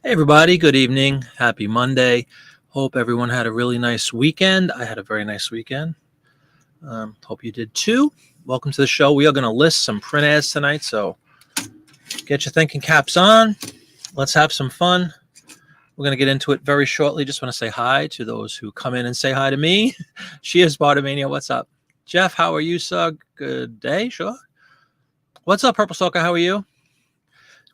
Hey everybody, good evening. Happy Monday. Hope everyone had a really nice weekend. I had a very nice weekend. Hope you did too. Welcome to the show. We are going to list some print ads tonight, so get your thinking caps on. Let's have some fun. We're going to get into it very shortly. Just want to say hi to those who come in and say hi to me. She is Bartamania. What's up? Jeff, how are you, sir? Good day, sure. What's up, Purple Stalker? How are you?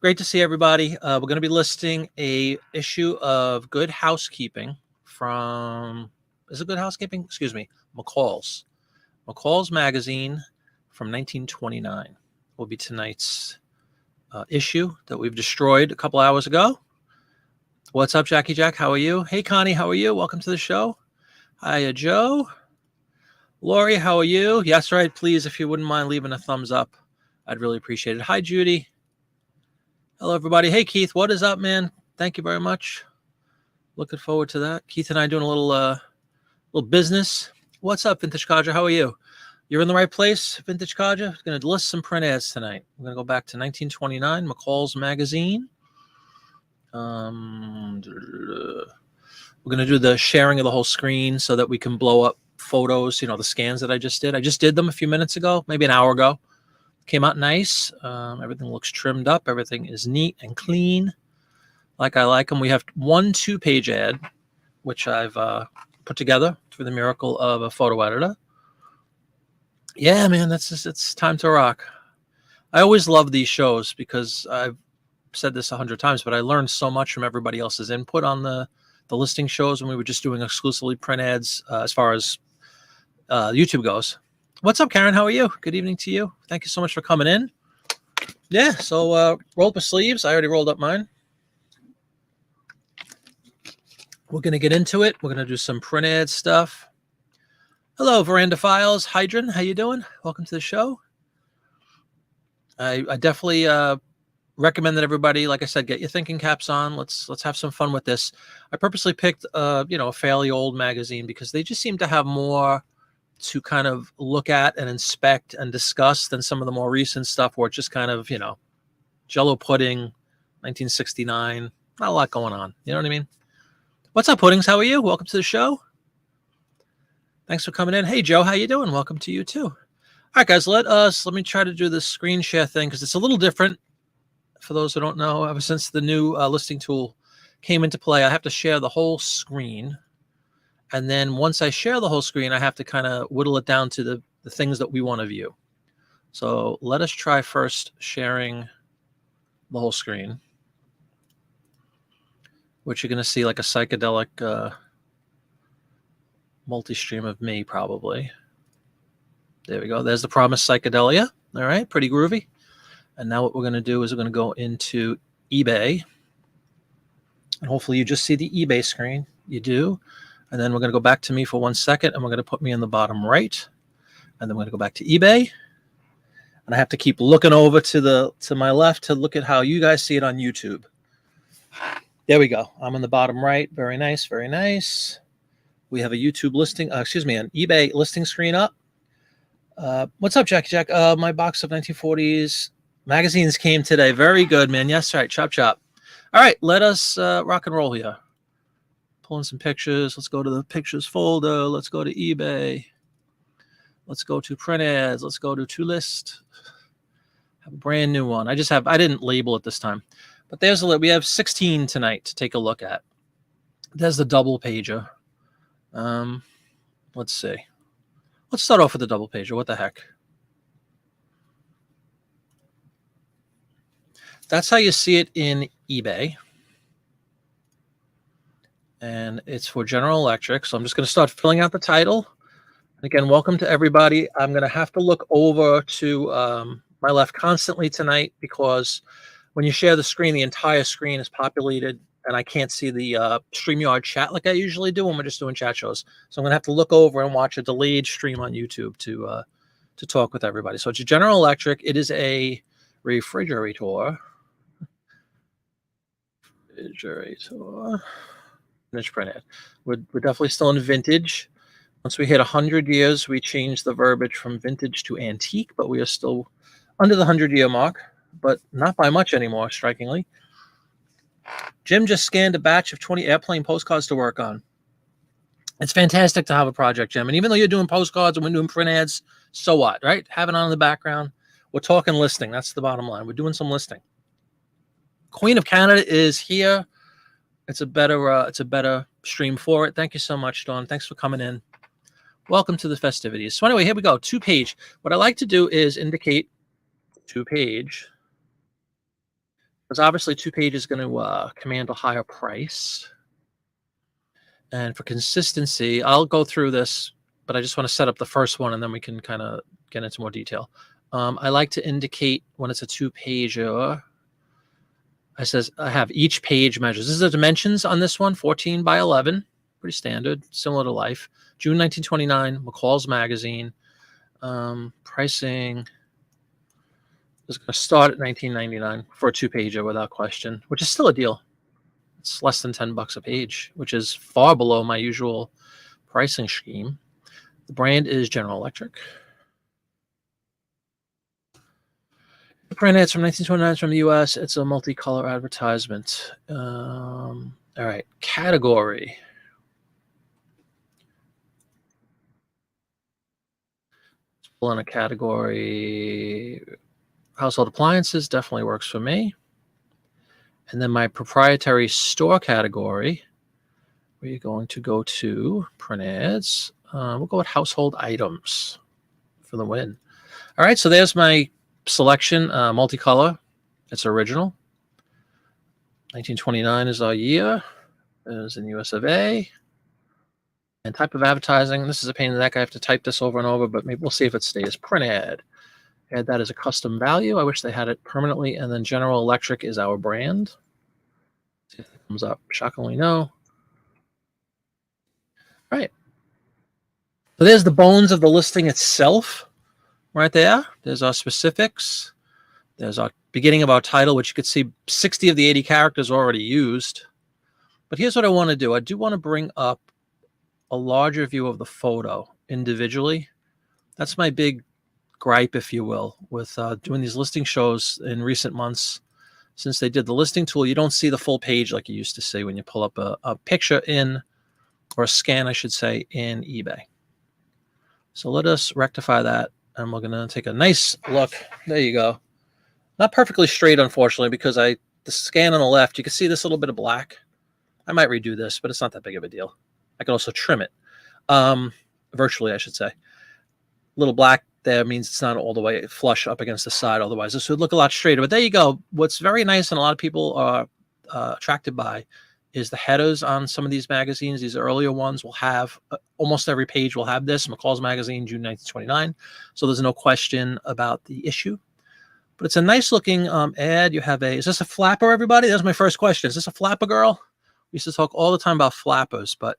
Great to see everybody. We're going to be listing a issue of Good Housekeeping from, is it Good Housekeeping? Excuse me, McCall's magazine from 1929 will be tonight's issue that we've destroyed a couple hours ago. What's up, Jackie Jack? How are you? Hey, Connie, how are you? Welcome to the show. Hiya, Joe. Lori, how are you? Yes, right. Please, if you wouldn't mind leaving a thumbs up, I'd really appreciate it. Hi, Judy. Hello, everybody. Hey, Keith, what is up, man? Thank you very much. Looking forward to that. Keith and I doing a little business. What's up, Vintage Codger? How are you? You're in the right place, Vintage Codger. Going to list some print ads tonight. We're going to go back to 1929, McCall's magazine. We're going to do the sharing of the whole screen so that we can blow up photos, you know, the scans that I just did. I just did them a few minutes ago, maybe an hour ago. Came out nice. Everything looks trimmed up. Everything is neat and clean, like I like them. We have one 2-page ad, which I've put together through the miracle of a photo editor. Yeah, man, it's time to rock. I always love these shows because I've said this 100 times, but I learned so much from everybody else's input on the listing shows when we were just doing exclusively print ads as far as YouTube goes. What's up, Karen? How are you? Good evening to you. Thank you so much for coming in. Yeah, so roll up the sleeves. I already rolled up mine. We're going to get into it. We're going to do some print ad stuff. Hello, Veranda Files. Hydron, how you doing? Welcome to the show. I definitely recommend that everybody, like I said, get your thinking caps on. Let's have some fun with this. I purposely picked a fairly old magazine because they just seem to have more to kind of look at and inspect and discuss than some of the more recent stuff where it's just kind of, Jello pudding, 1969, not a lot going on. You know what I mean? What's up, Puddings? How are you? Welcome to the show. Thanks for coming in. Hey, Joe, how you doing? Welcome to you too. All right, guys, let me try to do this screen share thing because it's a little different. For those who don't know, ever since the new listing tool came into play, I have to share the whole screen. And then once I share the whole screen, I have to kind of whittle it down to the things that we want to view. So let us try first sharing the whole screen, which you're going to see like a psychedelic multi-stream of me probably. There we go. There's the promised psychedelia. All right, pretty groovy. And now what we're going to do is we're going to go into eBay. And hopefully you just see the eBay screen. You do. And then we're going to go back to me for 1 second, and we're going to put me in the bottom right. And then we're going to go back to eBay. And I have to keep looking over to my left to look at how you guys see it on YouTube. There we go. I'm in the bottom right. Very nice, very nice. We have a YouTube listing, an eBay listing screen up. What's up, Jackie Jack? My box of 1940s magazines came today. Very good, man. Yes, right. Chop, chop. All right, let us rock and roll here. Pulling some pictures. Let's go to the pictures folder. Let's go to eBay. Let's go to print ads. Let's go to list. Have a brand new one. I didn't label it this time, but we have 16 tonight to take a look at. There's the double pager. Let's see. Let's start off with the double pager. What the heck? That's how you see it in eBay. And it's for General Electric. So I'm just going to start filling out the title. And again, welcome to everybody. I'm going to have to look over to my left constantly tonight because when you share the screen, the entire screen is populated and I can't see the StreamYard chat like I usually do when we're just doing chat shows. So I'm going to have to look over and watch a delayed stream on YouTube to talk with everybody. So it's a General Electric. It is a refrigerator. Vintage print ad. We're definitely still in vintage. Once we hit 100 years, we changed the verbiage from vintage to antique, but we are still under the 100-year mark, but not by much anymore, strikingly. Jim just scanned a batch of 20 airplane postcards to work on. It's fantastic to have a project, Jim. And even though you're doing postcards and we're doing print ads, so what, right? Have it on in the background. We're talking listing. That's the bottom line. We're doing some listing. Queen of Canada is here. It's a better stream for it. Thank you so much, Dawn. Thanks for coming in. Welcome to the festivities. So anyway, here we go. 2-page. What I like to do is indicate 2-page, because obviously 2-page is going to command a higher price. And for consistency, I'll go through this, but I just want to set up the first one, and then we can kind of get into more detail. I like to indicate when it's a 2-pager. I have each page measures. This is the dimensions on this one, 14 by 11. Pretty standard, similar to Life. June 1929, McCall's Magazine. Pricing is going to start at $19.99 for a 2-pager without question, which is still a deal. It's less than $10 a page, which is far below my usual pricing scheme. The brand is General Electric. The print ads from 1929 from the U.S. It's a multicolor advertisement. All right, category. Let's pull in a category. Household appliances definitely works for me. And then my proprietary store category, we're going to go to print ads. We'll go with household items for the win. All right, so there's my selection, multicolor. It's original. 1929 is our year. It is in US of A. And type of advertising. This is a pain in the neck. I have to type this over and over, but maybe we'll see if it stays. Print ad. Add that as a custom value. I wish they had it permanently. And then General Electric is our brand. See if it comes up. Shockingly, no. All right. So there's the bones of the listing itself right there. There's our specifics. There's our beginning of our title, which you could see 60 of the 80 characters already used. But here's what I want to do. I do want to bring up a larger view of the photo individually. That's my big gripe, if you will, with doing these listing shows in recent months. Since they did the listing tool, you don't see the full page like you used to see when you pull up a picture in, or a scan, I should say, in eBay. So let us rectify that, and we're going to take a nice look. There you go. Not perfectly straight, unfortunately, because the scan on the left, you can see this little bit of black. I might redo this, but it's not that big of a deal. I can also trim it, virtually, I should say. Little black there means it's not all the way flush up against the side. Otherwise, this would look a lot straighter. But there you go. What's very nice and a lot of people are attracted by is the headers on some of these magazines. These earlier ones will have, almost every page will have this. McCall's Magazine, June 1929. So there's no question about the issue. But it's a nice looking ad. You have is this a flapper, everybody? That's my first question. Is this a flapper girl? We used to talk all the time about flappers, but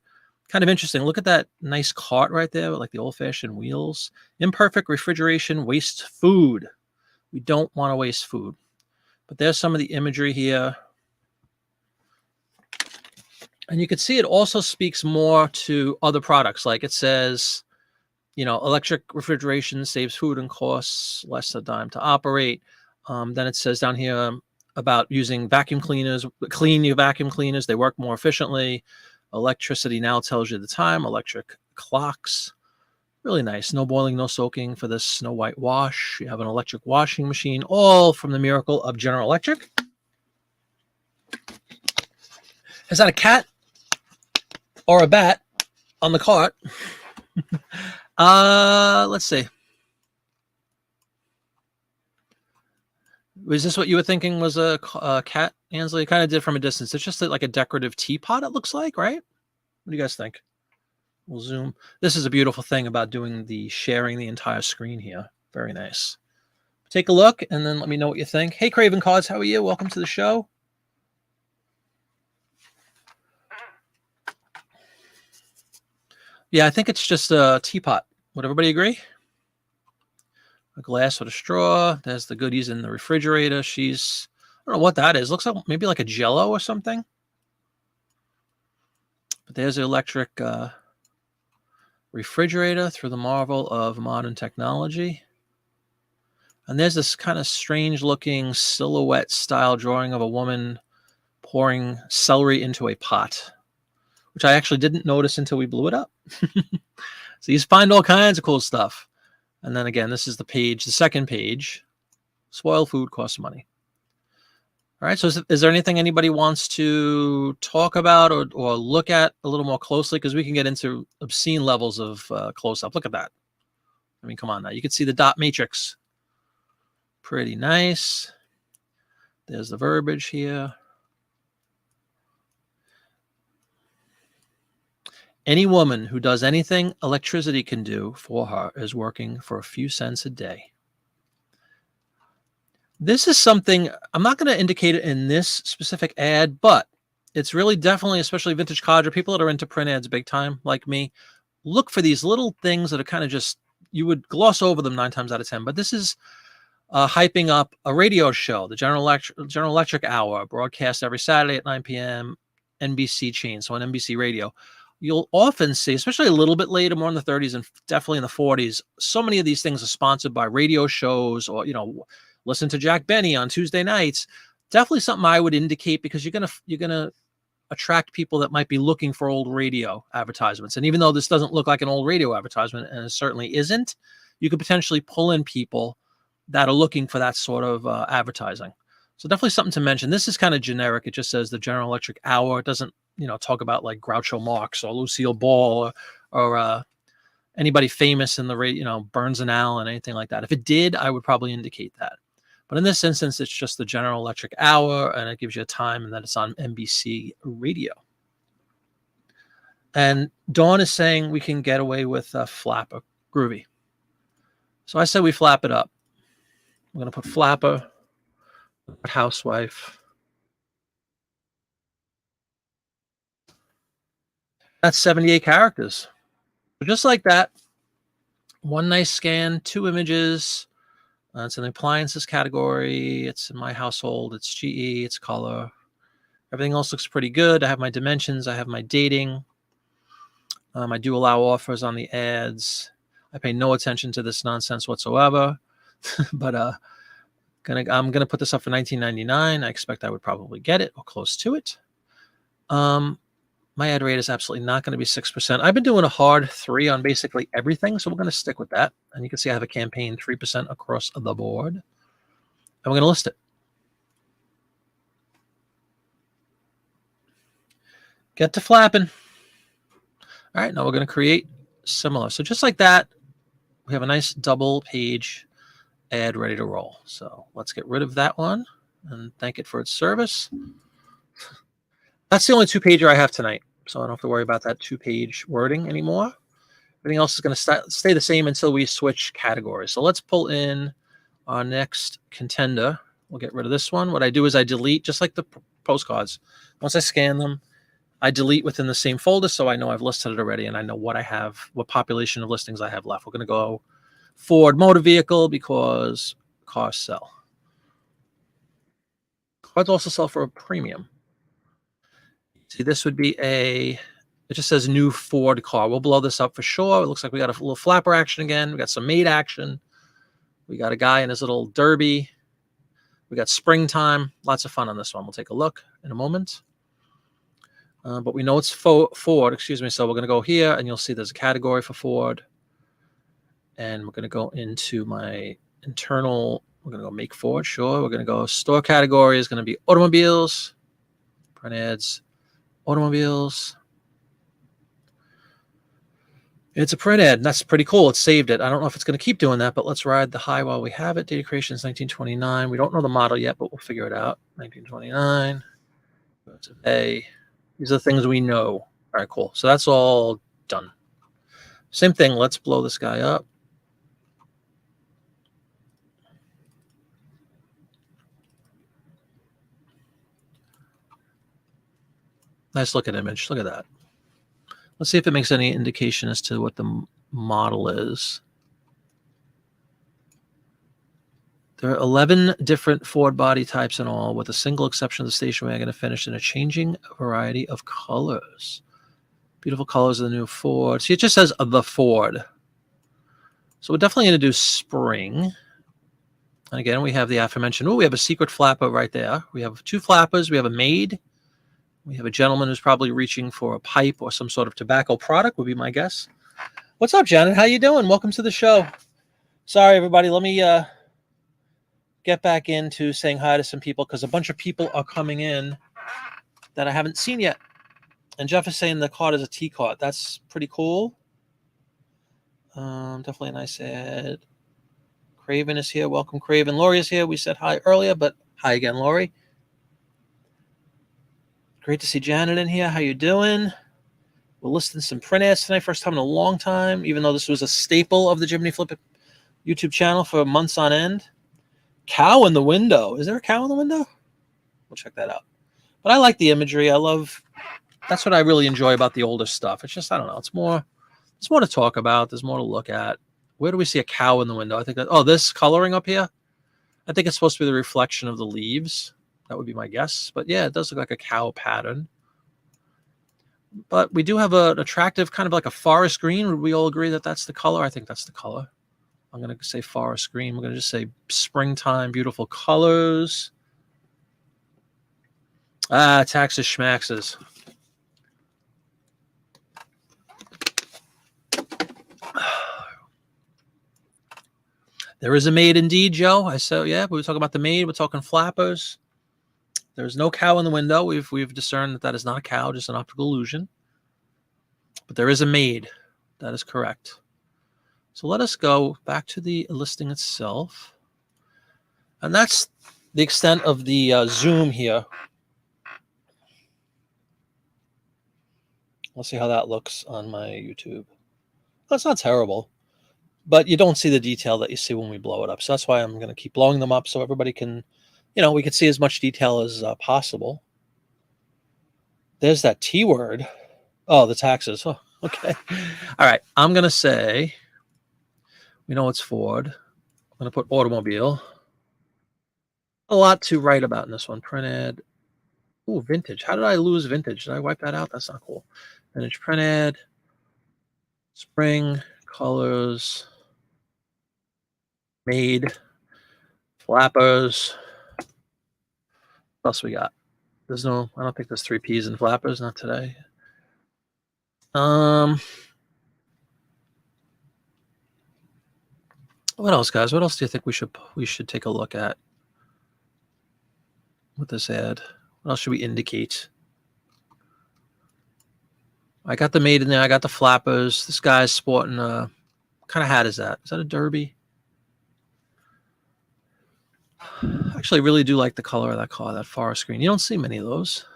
kind of interesting. Look at that nice cart right there with like the old-fashioned wheels. Imperfect refrigeration, waste food. We don't want to waste food. But there's some of the imagery here. And you can see it also speaks more to other products. Like it says, you know, electric refrigeration saves food and costs less than a dime to operate. Then it says down here about using vacuum cleaners, clean your vacuum cleaners. They work more efficiently. Electricity now tells you the time. Electric clocks. Really nice. No boiling, no soaking for this Snow White wash. You have an electric washing machine, all from the miracle of General Electric. Is that a cat or a bat on the cart? Let's see. Was this what you were thinking was a cat, Ansley? You kind of did from a distance. It's just like a decorative teapot, it looks like, right? What do you guys think? We'll zoom. This is a beautiful thing about doing the sharing the entire screen here. Very nice. Take a look and then let me know what you think. Hey, Craven Cards, how are you? Welcome to the show. Yeah, I think it's just a teapot. Would everybody agree? A glass with a straw. There's the goodies in the refrigerator. I don't know what that is. Looks like maybe like a Jello or something. But there's the electric refrigerator through the marvel of modern technology. And there's this kind of strange looking silhouette style drawing of a woman pouring celery into a pot, which I actually didn't notice until we blew it up. So you find all kinds of cool stuff. And then again, this is the page, the second page. Spoiled food costs money. All right, so is there anything anybody wants to talk about or look at a little more closely? Because we can get into obscene levels of close-up. Look at that. I mean, come on now. You can see the dot matrix. Pretty nice. There's the verbiage here. Any woman who does anything electricity can do for her is working for a few cents a day. This is something, I'm not going to indicate it in this specific ad, but it's really definitely, especially vintage codger, people that are into print ads big time, like me, look for these little things that are kind of just, you would gloss over them 9 times out of 10. But this is hyping up a radio show, the General Electric Hour, broadcast every Saturday at 9 p.m., NBC chain, so on NBC radio. You'll often see, especially a little bit later, more in the 30s and definitely in the 40s, so many of these things are sponsored by radio shows, or, listen to Jack Benny on Tuesday nights. Definitely something I would indicate, because you're gonna attract people that might be looking for old radio advertisements. And even though this doesn't look like an old radio advertisement, and it certainly isn't, you could potentially pull in people that are looking for that sort of advertising. So definitely something to mention. This is kind of generic. It just says the General Electric Hour. It doesn't talk about like Groucho Marx or Lucille Ball or anybody famous in the radio, Burns and Allen, anything like that. If it did, I would probably indicate that. But in this instance, it's just the General Electric Hour, and it gives you a time and that it's on NBC radio. And Dawn is saying we can get away with Flapper. Groovy. So I said we flap it up. I'm going to put Flapper, housewife. That's 78 characters. So just like that, one nice scan, 2 images. It's in the appliances category. It's in my household. It's GE. It's color. Everything else looks pretty good. I have my dimensions. I have my dating. I do allow offers on the ads. I pay no attention to this nonsense whatsoever. But I'm gonna put this up for $19.99. I expect I would probably get it or close to it. My ad rate is absolutely not going to be 6%. I've been doing a hard 3 on basically everything, so we're going to stick with that. And you can see I have a campaign 3% across the board. And we're going to list it. Get to flapping. All right, now we're going to create similar. So just like that, we have a nice double page ad ready to roll. So let's get rid of that one and thank it for its service. That's the only 2-pager I have tonight, so I don't have to worry about that 2-page wording anymore. Everything else is going to stay the same until we switch categories. So let's pull in our next contender. We'll get rid of this one. What I do is I delete, just like the postcards. Once I scan them, I delete within the same folder, so I know I've listed it already and I know what I have, what population of listings I have left. We're going to go Ford motor vehicle because cars sell. Cars also sell for a premium. See, this would be it just says new Ford car. We'll blow this up for sure. It looks like we got a little flapper action again. We got some maid action. We got a guy in his little derby. We got springtime. Lots of fun on this one. We'll take a look in a moment. But we know it's Ford, excuse me. So we're going to go here, and you'll see there's a category for Ford. And we're going to go into my internal. We're going to go make Ford, sure. We're going to go store category is going to be automobiles. Print ads. Automobiles. It's a print ad. And that's pretty cool. It saved it. I don't know if it's going to keep doing that, but let's ride the high while we have it. Data creation is 1929. We don't know the model yet, but we'll figure it out. 1929. Today. These are the things we know. All right, cool. So that's all done. Same thing. Let's blow this guy up. Nice looking image. Look at that. Let's see if it makes any indication as to what the model is. There are 11 different Ford body types in all, with a single exception of the station wagon finished in a changing variety of colors. Beautiful colors of the new Ford. See, it just says the Ford. So we're definitely going to do spring. And again, we have the aforementioned. Oh, we have a secret flapper right there. We have 2 flappers. We have a maid. We have a gentleman who's probably reaching for a pipe or some sort of tobacco product, would be my guess. What's up, Janet? How you doing? Welcome to the show. Sorry, everybody. Let me get back into saying hi to some people because a bunch of people are coming in that I haven't seen yet. And Jeff is saying the card is a tea card. That's pretty cool. Definitely a nice ad. Craven is here. Welcome, Craven. Lori is here. We said hi earlier, but hi again, Lori. Great to see Janet in here. How you doing? We're listing some print ads tonight. First time in a long time, even though this was a staple of the Jiminy Flip It YouTube channel for months on end. Cow in the window. Is there a cow in the window? We'll check that out. But I like the imagery. That's what I really enjoy about the older stuff. It's just, I don't know. It's more to talk about. There's more to look at. Where do we see a cow in the window? I think this coloring up here. I think it's supposed to be the reflection of the leaves. That would be my guess. But yeah, it does look like a cow pattern. But we do have an attractive kind of like a forest green. Would we all agree that that's the color? I think that's the color. I'm going to say forest green. We're going to just say springtime, beautiful colors. Taxes schmaxes. There is a maid indeed, Joe. I said, yeah, we were talking about the maid. We're talking flappers. There's no cow in the window. We've discerned that is not a cow, just an optical illusion. But there is a maid. That is correct. So let us go back to the listing itself. And that's the extent of the zoom here. Let's see how that looks on my YouTube. That's not terrible. But you don't see the detail that you see when we blow it up. So that's why I'm going to keep blowing them up so everybody can, we can see as much detail as possible. There's that T word. Oh, the taxes. Oh, okay. All right. I'm going to say, we know it's Ford. I'm going to put automobile. A lot to write about in this one. Print ad. Ooh, vintage. How did I lose vintage? Did I wipe that out? That's not cool. Vintage print ad. Spring colors. Made. Flappers. What else we got? I don't think there's 3 P's in flappers, not today. What else, guys? What else do you think we should take a look at with this ad? What else should we indicate? I got the maid in there. I got the flappers. This guy's sporting a kind of hat is that? Is that a derby? I actually really do like the color of that car, that forest green. You don't see many of those.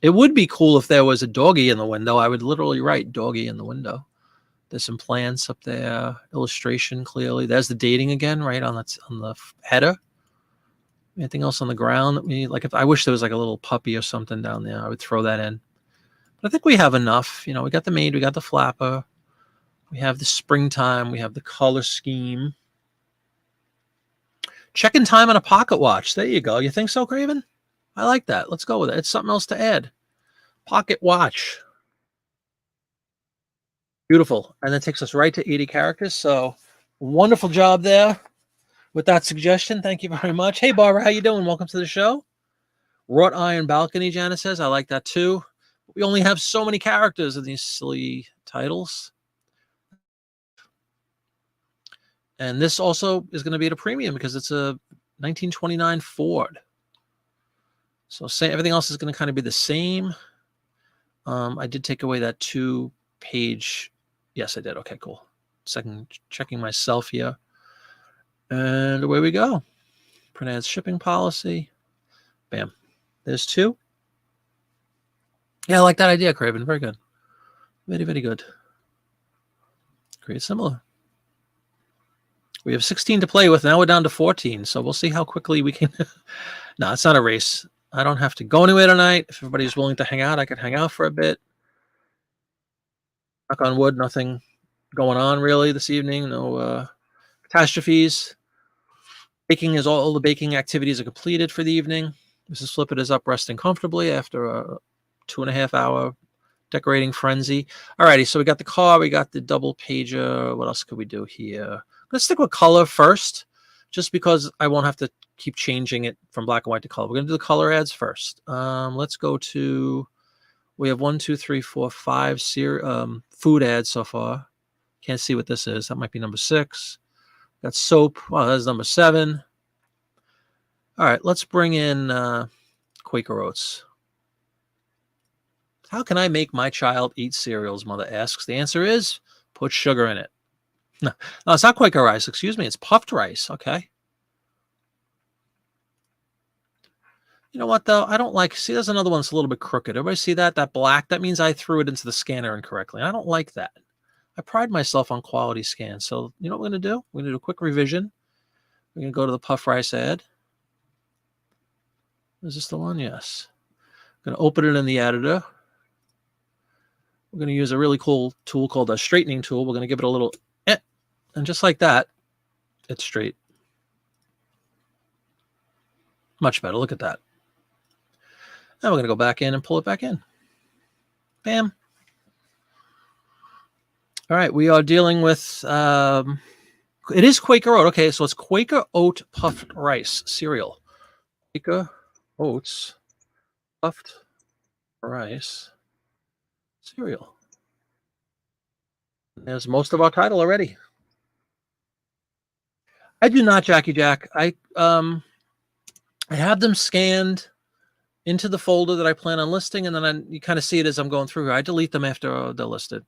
It would be cool if there was a doggy in the window. I would literally write doggy in the window. There's some plants up there, illustration clearly. There's the dating again, right on the header. Anything else on the ground that if I wish there was like a little puppy or something down there, I would throw that in. But I think we have enough. We got the maid, we got the flapper, we have the springtime, we have the color scheme. Check-in time on a pocket watch. There you go. You think so, Craven? I like that. Let's go with it. It's something else to add. Pocket watch. Beautiful. And that takes us right to 80 characters. So wonderful job there with that suggestion. Thank you very much. Hey, Barbara, how you doing? Welcome to the show. Wrought iron balcony, Janice says. I like that too. We only have so many characters in these silly titles. And this also is going to be at a premium because it's a 1929 Ford. So everything else is going to kind of be the same. I did take away that 2-page. Yes, I did. Okay, cool. Second, checking myself here. And away we go. Print ads shipping policy. Bam. There's 2. Yeah, I like that idea, Craven. Very good. Very, very good. Create similar. We have 16 to play with. Now we're down to 14. So we'll see how quickly we can. No, it's not a race. I don't have to go anywhere tonight. If everybody's willing to hang out, I could hang out for a bit. Knock on wood, nothing going on really this evening. No catastrophes. Baking is all the baking activities are completed for the evening. Mrs. Flippett is up resting comfortably after a 2.5-hour decorating frenzy. Alrighty, so we got the car, we got the double pager. What else could we do here? Let's stick with color first, just because I won't have to keep changing it from black and white to color. We're going to do the color ads first. Let's go to, we have 1, 2, 3, 4, 5 food ads so far. Can't see what this is. That might be number 6. Got soap. Wow, that's number 7. All right, let's bring in Quaker Oats. How can I make my child eat cereals, Mother asks. The answer is put sugar in it. No, it's not Quaker rice. Excuse me. It's puffed rice. Okay. You know what, though? I don't like, see, there's another one that's a little bit crooked. Everybody see that? That black? That means I threw it into the scanner incorrectly. I don't like that. I pride myself on quality scans. So you know what we're going to do? We're going to do a quick revision. We're going to go to the puff rice ad. Is this the one? Yes. I'm going to open it in the editor. We're going to use a really cool tool called a straightening tool. We're going to give it a little, and just like that, it's straight. Much better. Look at that. Now we're going to go back in and pull it back in. Bam. All right, we are dealing with, it is Quaker Oat. Okay, so it's Quaker Oat Puffed Rice Cereal. Quaker Oats Puffed Rice Cereal. There's most of our title already. I do not, Jackie Jack. I have them scanned into the folder that I plan on listing, and then you kind of see it as I'm going through here. I delete them after they're listed.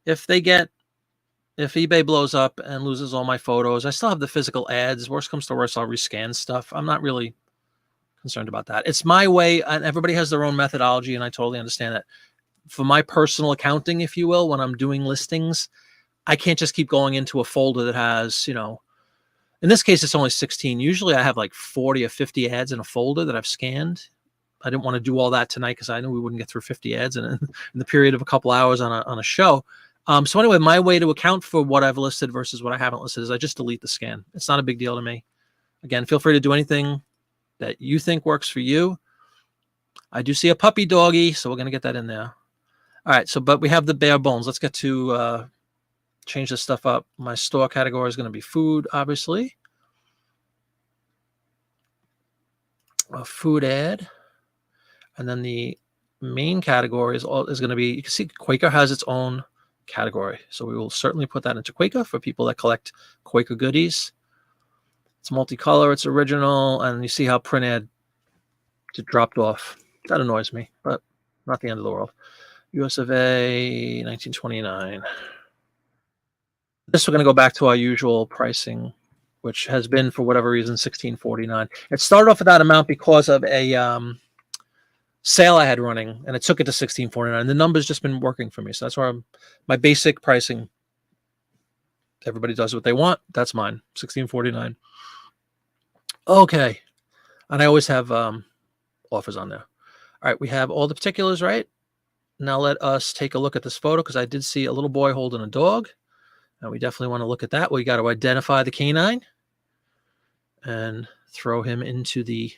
If eBay blows up and loses all my photos, I still have the physical ads. Worst comes to worst, I'll rescan stuff. I'm not really concerned about that. It's my way, and everybody has their own methodology, and I totally understand that. For my personal accounting, if you will, when I'm doing listings, I can't just keep going into a folder that has, you know, in this case, it's only 16. Usually I have like 40 or 50 ads in a folder that I've scanned. I didn't want to do all that tonight because I knew we wouldn't get through 50 ads in the period of a couple hours on a show. So anyway, my way to account for what I've listed versus what I haven't listed is I just delete the scan. It's not a big deal to me. Again, feel free to do anything that you think works for you. I do see a puppy doggy, so we're going to get that in there. All right, so but we have the bare bones. Let's get to change this stuff up. My store category is going to be food, obviously. A food ad. And then the main category is going to be, you can see Quaker has its own category. So we will certainly put that into Quaker for people that collect Quaker goodies. It's multicolor, it's original, and you see how print ad just dropped off. That annoys me, but not the end of the world. US of A, 1929. This we're going to go back to our usual pricing, which has been, for whatever reason, $16.49. It started off at that amount because of a sale I had running, and it took it to $16.49. The number's just been working for me, so that's why my basic pricing. Everybody does what they want. That's mine, $16.49. Okay, and I always have offers on there. All right, we have all the particulars, right? Now let us take a look at this photo because I did see a little boy holding a dog, and we definitely want to look at that. We got to identify the canine and throw him into the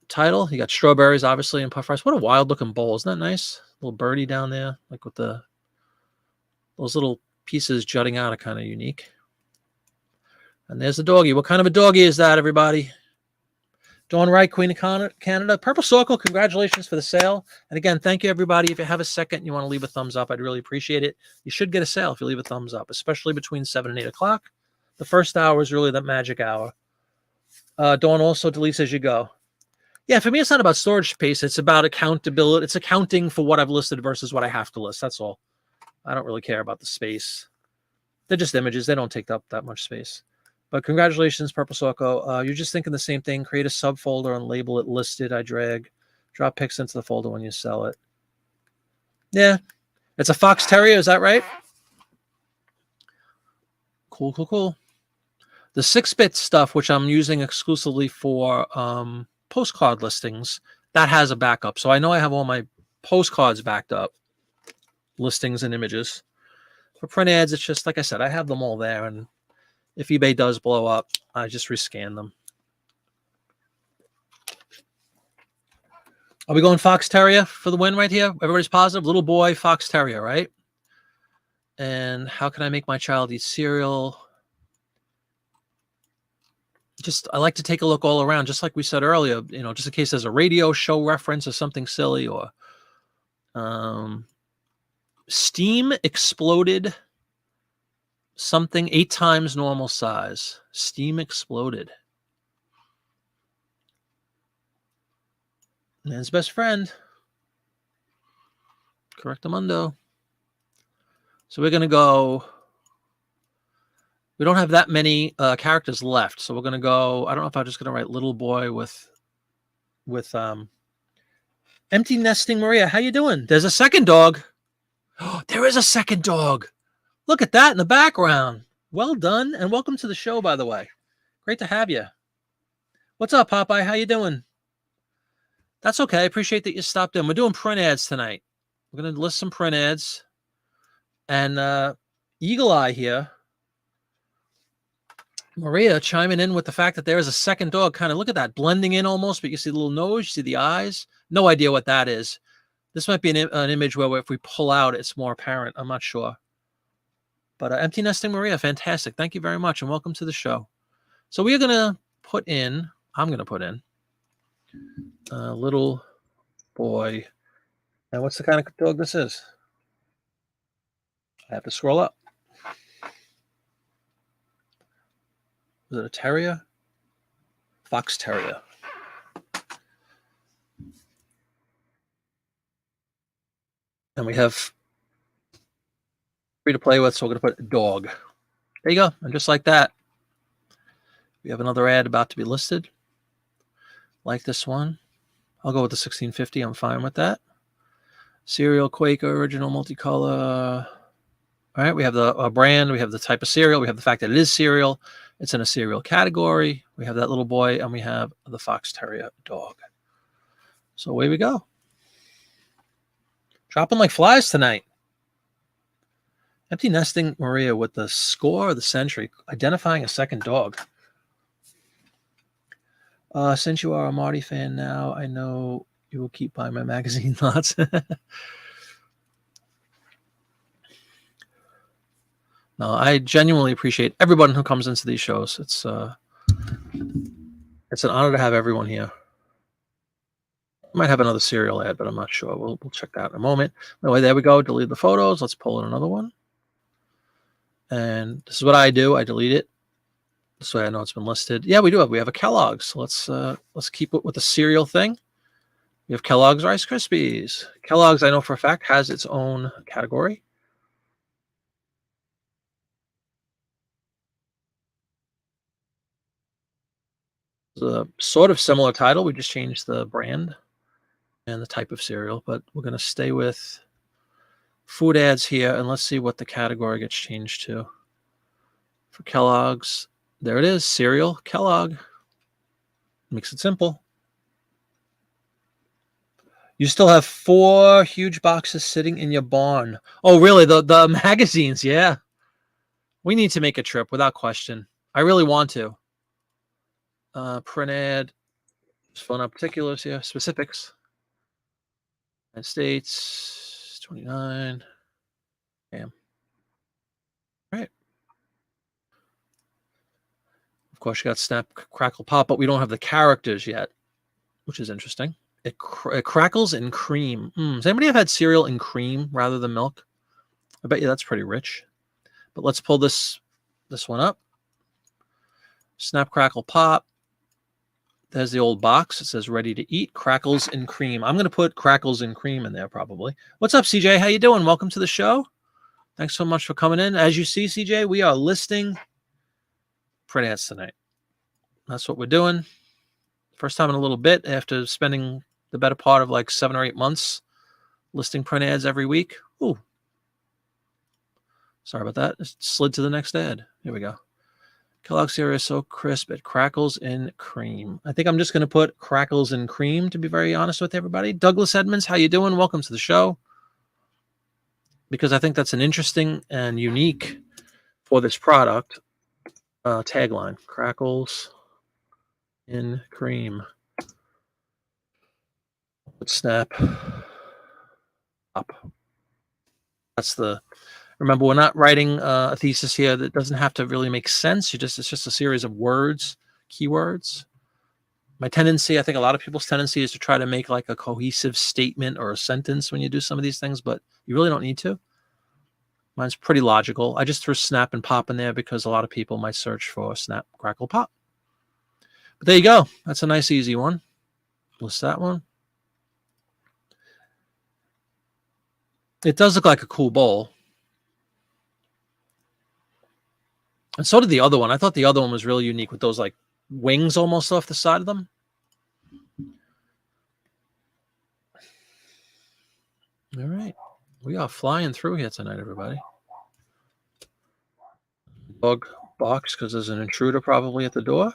title. You got strawberries, obviously, and puff rice. What a wild-looking bowl. Isn't that nice? Little birdie down there, like with those little pieces jutting out are kind of unique. And there's the doggy. What kind of a doggy is that, everybody? Dawn Wright, Queen of Canada. Purple Circle, congratulations for the sale. And again, thank you, everybody. If you have a second and you want to leave a thumbs up, I'd really appreciate it. You should get a sale if you leave a thumbs up, especially between 7 and 8 o'clock. The first hour is really that magic hour. Dawn also deletes as you go. Yeah, for me, it's not about storage space. It's about accountability. It's accounting for what I've listed versus what I have to list. That's all. I don't really care about the space. They're just images. They don't take up that much space. But congratulations, Purple Circle. You're just thinking the same thing. Create a subfolder and label it listed. I drag. Drop pics into the folder when you sell it. Yeah. It's a Fox Terrier. Is that right? Cool, cool, cool. The 6-bit stuff, which I'm using exclusively for postcard listings, that has a backup. So I know I have all my postcards backed up, listings and images. For print ads, it's just, like I said, I have them all there. And if eBay does blow up, I just rescan them. Are we going Fox Terrier for the win right here? Everybody's positive. Little boy, Fox Terrier, right? And how can I make my child eat cereal? I like to take a look all around, just like we said earlier, just in case there's a radio show reference or something silly, or steam exploded something 8 times normal size. Steam exploded. Man's best friend. Correctamundo. So we're going to go. We don't have that many characters left. So we're going to go. I don't know if I'm just going to write little boy with empty nesting Maria. How you doing? There's a second dog. Oh, there is a second dog. Look at that in the background. Well done. And welcome to the show, by the way. Great to have you. What's up, Popeye? How you doing? That's okay. I appreciate that you stopped in. We're doing print ads tonight. We're going to list some print ads. And Eagle Eye here, Maria chiming in with the fact that there is a second dog. Kind of look at that, blending in almost, but you see the little nose, you see the eyes. No idea what that is. This might be an image where if we pull out, it's more apparent. I'm not sure. But empty nesting Maria, fantastic. Thank you very much, and welcome to the show. So we are going to put in, I'm going to put in a little boy. And what's the kind of dog this is? I have to scroll up. Is it a terrier? Fox terrier. And we have free to play with, so we're going to put dog. There you go. And just like that, we have another ad about to be listed. Like this one. I'll go with the 1650. I'm fine with that. Cereal Quaker original multicolor. All right, we have the brand, we have the type of cereal, we have the fact that it is cereal. It's in a cereal category. We have that little boy, and we have the Fox Terrier dog. So away we go. Dropping like flies tonight. Empty nesting Maria with the score of the century, identifying a second dog. Since you are a Marty fan now, I know you will keep buying my magazine lots. No, I genuinely appreciate everyone who comes into these shows. It's an honor to have everyone here. I might have another serial ad, but I'm not sure. We'll check that in a moment. Anyway, there we go. Delete the photos. Let's pull in another one. And this is what I do. I delete it. This way I know it's been listed. Yeah, we do have. We have a Kellogg's. So let's keep it with the cereal thing. We have Kellogg's Rice Krispies. Kellogg's, I know for a fact, has its own category. It's a sort of similar title. We just changed the brand and the type of cereal, but we're going to stay with food ads here, and let's see what the category gets changed to. For Kellogg's, there it is, cereal, Kellogg. Makes it simple. You still have 4 huge boxes sitting in your barn. Oh, really? The magazines, yeah. We need to make a trip without question. I really want to. Print ad. Just filling out particulars here. Specifics. United States. 29. Bam. All right. Of course, you got Snap, Crackle, Pop, but we don't have the characters yet, which is interesting. It crackles in cream. Does anybody have had cereal in cream rather than milk? I bet you that's pretty rich. But let's pull this one up. Snap, Crackle, Pop. There's the old box. It says ready to eat. Crackles and cream. I'm going to put crackles and cream in there probably. What's up, CJ? How you doing? Welcome to the show. Thanks so much for coming in. As you see, CJ, we are listing print ads tonight. That's what we're doing. First time in a little bit after spending the better part of like 7 or 8 months listing print ads every week. Ooh. Sorry about that. It slid to the next ad. Here we go. Kellogg's cereal is so crisp, it crackles in cream. I think I'm just going to put crackles in cream, to be very honest with everybody. Douglas Edmonds, how you doing? Welcome to the show. Because I think that's an interesting and unique for this product tagline. Crackles in cream. Let's snap up. That's the... Remember, we're not writing a thesis here that doesn't have to really make sense. It's just a series of words keywords. My tendency, I think a lot of people's tendency is to try to make like a cohesive statement or a sentence when you do some of these things, but you really don't need to. Mine's pretty logical. I just threw snap and pop in there because a lot of people might search for snap, crackle, pop. But there you go. That's a nice, easy one. List that one. It does look like a cool bowl. And so did the other one. I thought the other one was really unique with those like wings almost off the side of them. All right. We are flying through here tonight, everybody. Dog box because there's an intruder probably at the door.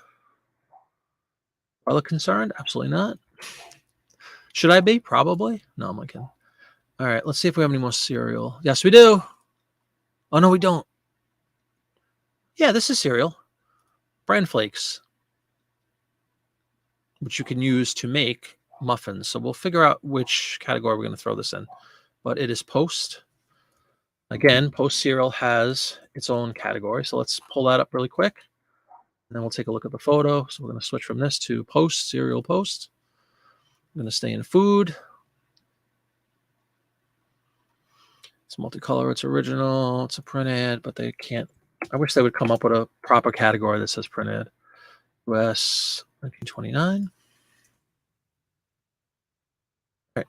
Are they concerned? Absolutely not. Should I be? Probably. No, I'm kidding. All right. Let's see if we have any more cereal. Yes, we do. Oh, no, we don't. Yeah, this is cereal. Bran flakes, which you can use to make muffins. So we'll figure out which category we're going to throw this in. But it is Post. Again, Post cereal has its own category. So let's pull that up really quick. And then we'll take a look at the photo. So we're going to switch from this to Post, cereal Post. I'm going to stay in food. It's multicolor. It's original. It's a print ad, but they can't. I wish they would come up with a proper category that says print ad. US 1929. All right.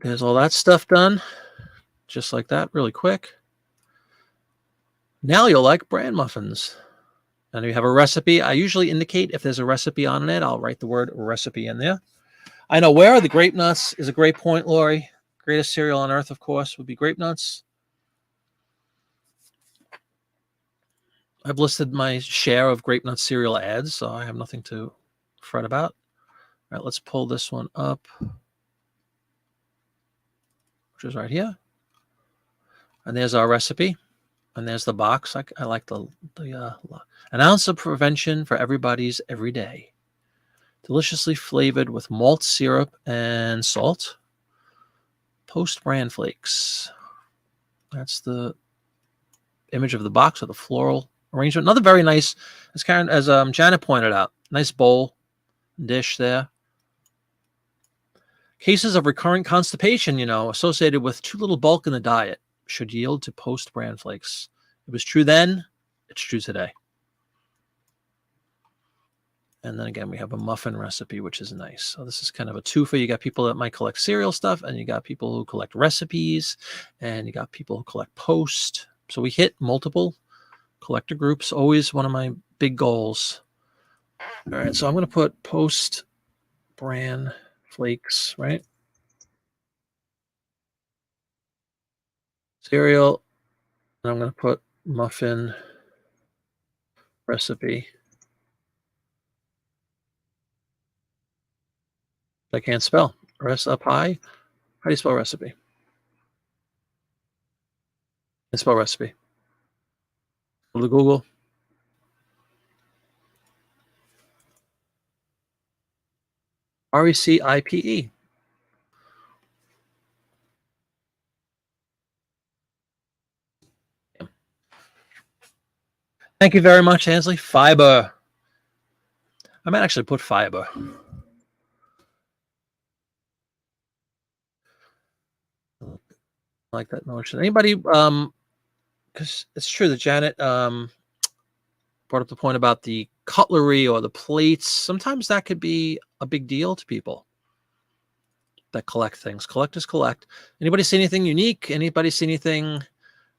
There's all that stuff done. Just like that, really quick. Now you'll like bran muffins. And you have a recipe. I usually indicate if there's a recipe on it, I'll write the word recipe in there. I know where the grape nuts is a great point, Lori. Greatest cereal on earth, of course, would be grape nuts. I've listed my share of grape nut cereal ads, so I have nothing to fret about. All right, let's pull this one up, which is right here. And there's our recipe. And there's the box. I like the an ounce of prevention for everybody's every day. Deliciously flavored with malt syrup and salt. Post bran flakes. That's the image of the box with the floral arrangement. Another very nice, as Janet pointed out, nice bowl dish there. Cases of recurrent constipation, associated with too little bulk in the diet should yield to Post bran flakes. It was true then, it's true today. And then again, we have a muffin recipe, which is nice. So this is kind of a twofer. You got people that might collect cereal stuff, and you got people who collect recipes, and you got people who collect Post. So we hit multiple collector groups, always one of my big goals. All right, so I'm going to put Post bran flakes, right? Cereal, and I'm going to put muffin recipe. I can't spell. Recipe. How do you spell recipe? I spell recipe. Go to Google. RECIPE. Thank you very much, Ansley. Fiber. I might actually put fiber. I like that notion. Anybody, because it's true that Janet brought up the point about the cutlery or the plates. Sometimes that could be a big deal to people that collect things. Collectors collect. Anybody see anything unique? Anybody see anything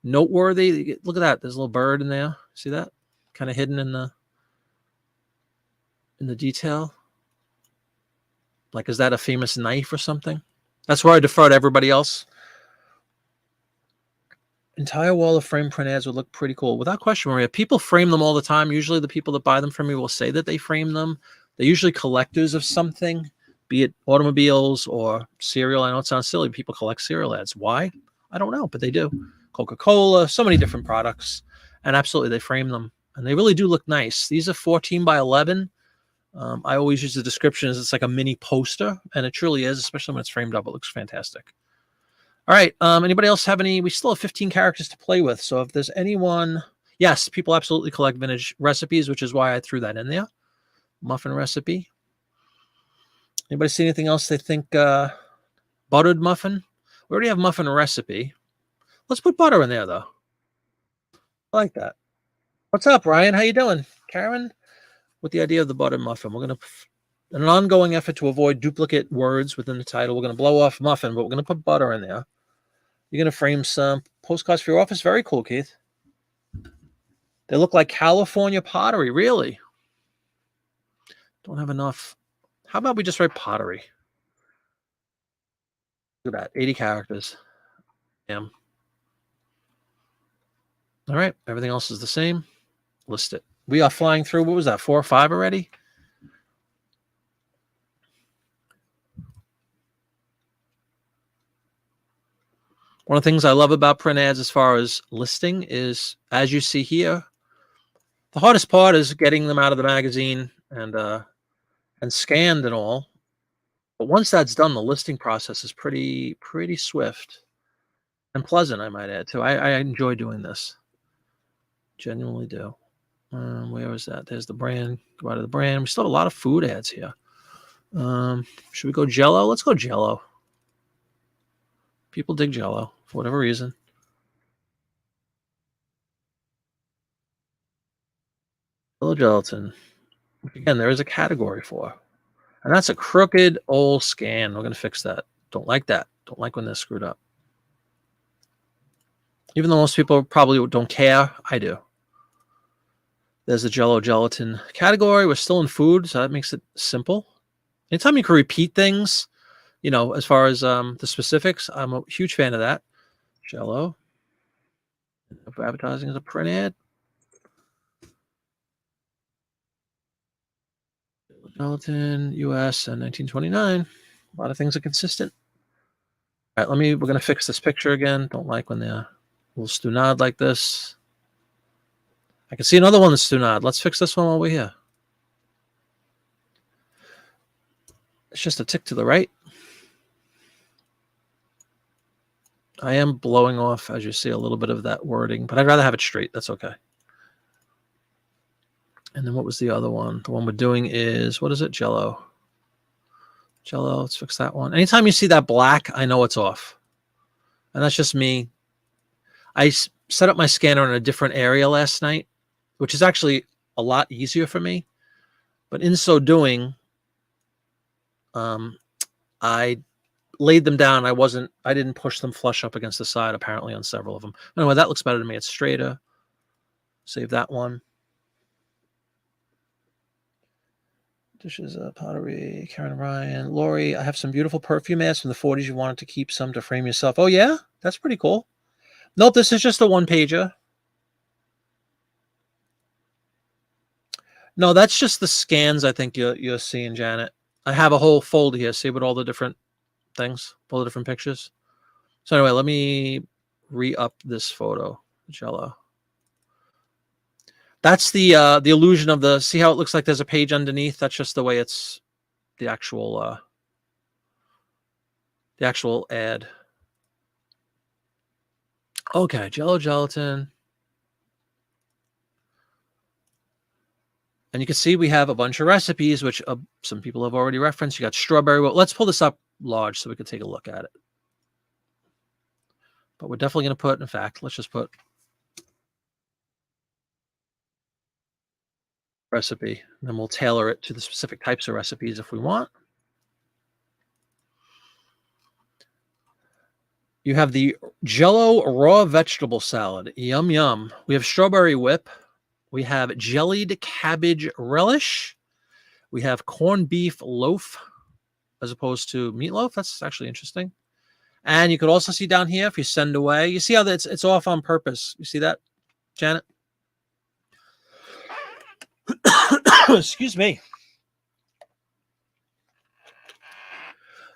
noteworthy? Look at that. There's a little bird in there. See that? Kind of hidden in the detail. Like, is that a famous knife or something? That's where I defer to everybody else. Entire wall of frame print ads would look pretty cool. Without question, Maria. People frame them all the time. Usually the people that buy them from me will say that they frame them. They're usually collectors of something, be it automobiles or cereal. I know it sounds silly. People collect cereal ads. Why? I don't know, but they do. Coca-Cola, so many different products. And absolutely, they frame them. And they really do look nice. These are 14 by 11. I always use the description as it's like a mini poster. And it truly is, especially when it's framed up. It looks fantastic. All right. Anybody else have any? We still have 15 characters to play with. So if there's anyone, yes, people absolutely collect vintage recipes, which is why I threw that in there. muffin recipe. Anybody see anything else they think buttered muffin? We already have muffin recipe. Let's put butter in there though. I like that. What's up, Ryan? How you doing? Karen, with the idea of the buttered muffin. We're going to, in an ongoing effort to avoid duplicate words within the title, we're going to blow off muffin, but we're going to put butter in there. You're going to frame some postcards for your office. Very cool, Keith. They look like California pottery, really. Don't have enough. How about we just write pottery? Look at that, 80 characters. Damn. All right, everything else is the same. List it. We are flying through, what was that, 4 or 5 already? One of the things I love about print ads as far as listing is, as you see here, the hardest part is getting them out of the magazine and scanned and all. But once that's done, the listing process is pretty swift and pleasant, I might add, too. I enjoy doing this. Genuinely do. Where was that? There's the brand. Go out of the brand. We still have a lot of food ads here. Should we go Jell-O? Let's go Jell-O. People dig Jell-O for whatever reason. Jell-O gelatin. Again, there is a category for. And that's a crooked old scan. We're going to fix that. Don't like that. Don't like when they're screwed up. Even though most people probably don't care, I do. There's the Jell-O gelatin category. We're still in food, so that makes it simple. Anytime you can repeat things, you know, as far as the specifics, I'm a huge fan of that. Jell-O. For advertising as a print ad. Gelatin, US, and 1929. A lot of things are consistent. All right, we're going to fix this picture again. Don't like when they're a little stunad like this. I can see another one that's stunad. Let's fix this one while we're here. It's just a tick to the right. I am blowing off, as you see, a little bit of that wording, but I'd rather have it straight. That's okay. And then what was the other one? The one we're doing is, what is it? Jell-O. Jell-O, let's fix that one. Anytime you see that black, I know it's off. And that's just me. I set up my scanner in a different area last night, which is actually a lot easier for me. But in so doing, I laid them down. I didn't push them flush up against the side, apparently, on several of them. Anyway, that looks better to me. It's straighter. Save that one. Dishes, pottery, Karen Ryan. Lori, I have some beautiful perfume ads from the 40s. You wanted to keep some to frame yourself. Oh, yeah? That's pretty cool. Nope, this is just a one-pager. No, that's just the scans I think you're seeing, Janet. I have a whole folder here, see, with all the different things, all the different pictures. So anyway, let me re-up this photo, Jell-O. That's the illusion of the, see how it looks like there's a page underneath? That's just the way it's the actual ad. Okay, Jell-O gelatin. And you can see we have a bunch of recipes, which some people have already referenced. You got strawberry. Well, let's pull this up large so we can take a look at it. But we're definitely going to put, in fact, let's just put recipe. And then we'll tailor it to the specific types of recipes if we want. You have the Jell-O raw vegetable salad. Yum, yum. We have strawberry whip. We have jellied cabbage relish. We have corned beef loaf as opposed to meatloaf. That's actually interesting. And you could also see down here, if you send away, you see how it's off on purpose. You see that, Janet? Excuse me.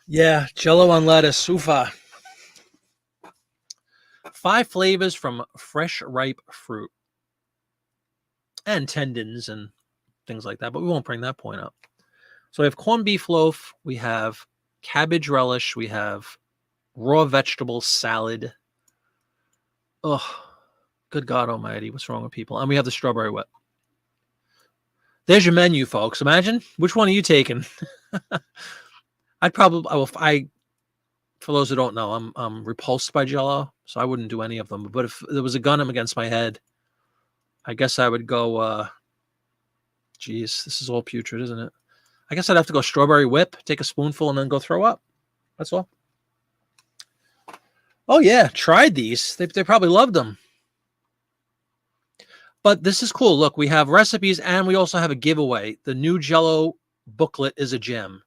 Yeah, Jell-O on lettuce. Oofa. 5 flavors from fresh, ripe fruit. And tendons and things like that, but we won't bring that point up. So we have corned beef loaf, we have cabbage relish, we have raw vegetable salad. Oh, good God almighty, what's wrong with people? And we have the strawberry whip. There's your menu, folks. Imagine, which one are you taking? I'd probably, for those who don't know, I'm repulsed by Jell-O, so I wouldn't do any of them. But if there was a gun against my head, I guess I would go, geez, this is all putrid, isn't it? I guess I'd have to go strawberry whip, take a spoonful, and then go throw up. That's all. Oh, yeah, tried these. They probably loved them. But this is cool. Look, we have recipes, and we also have a giveaway. The new Jell-O booklet is a gem.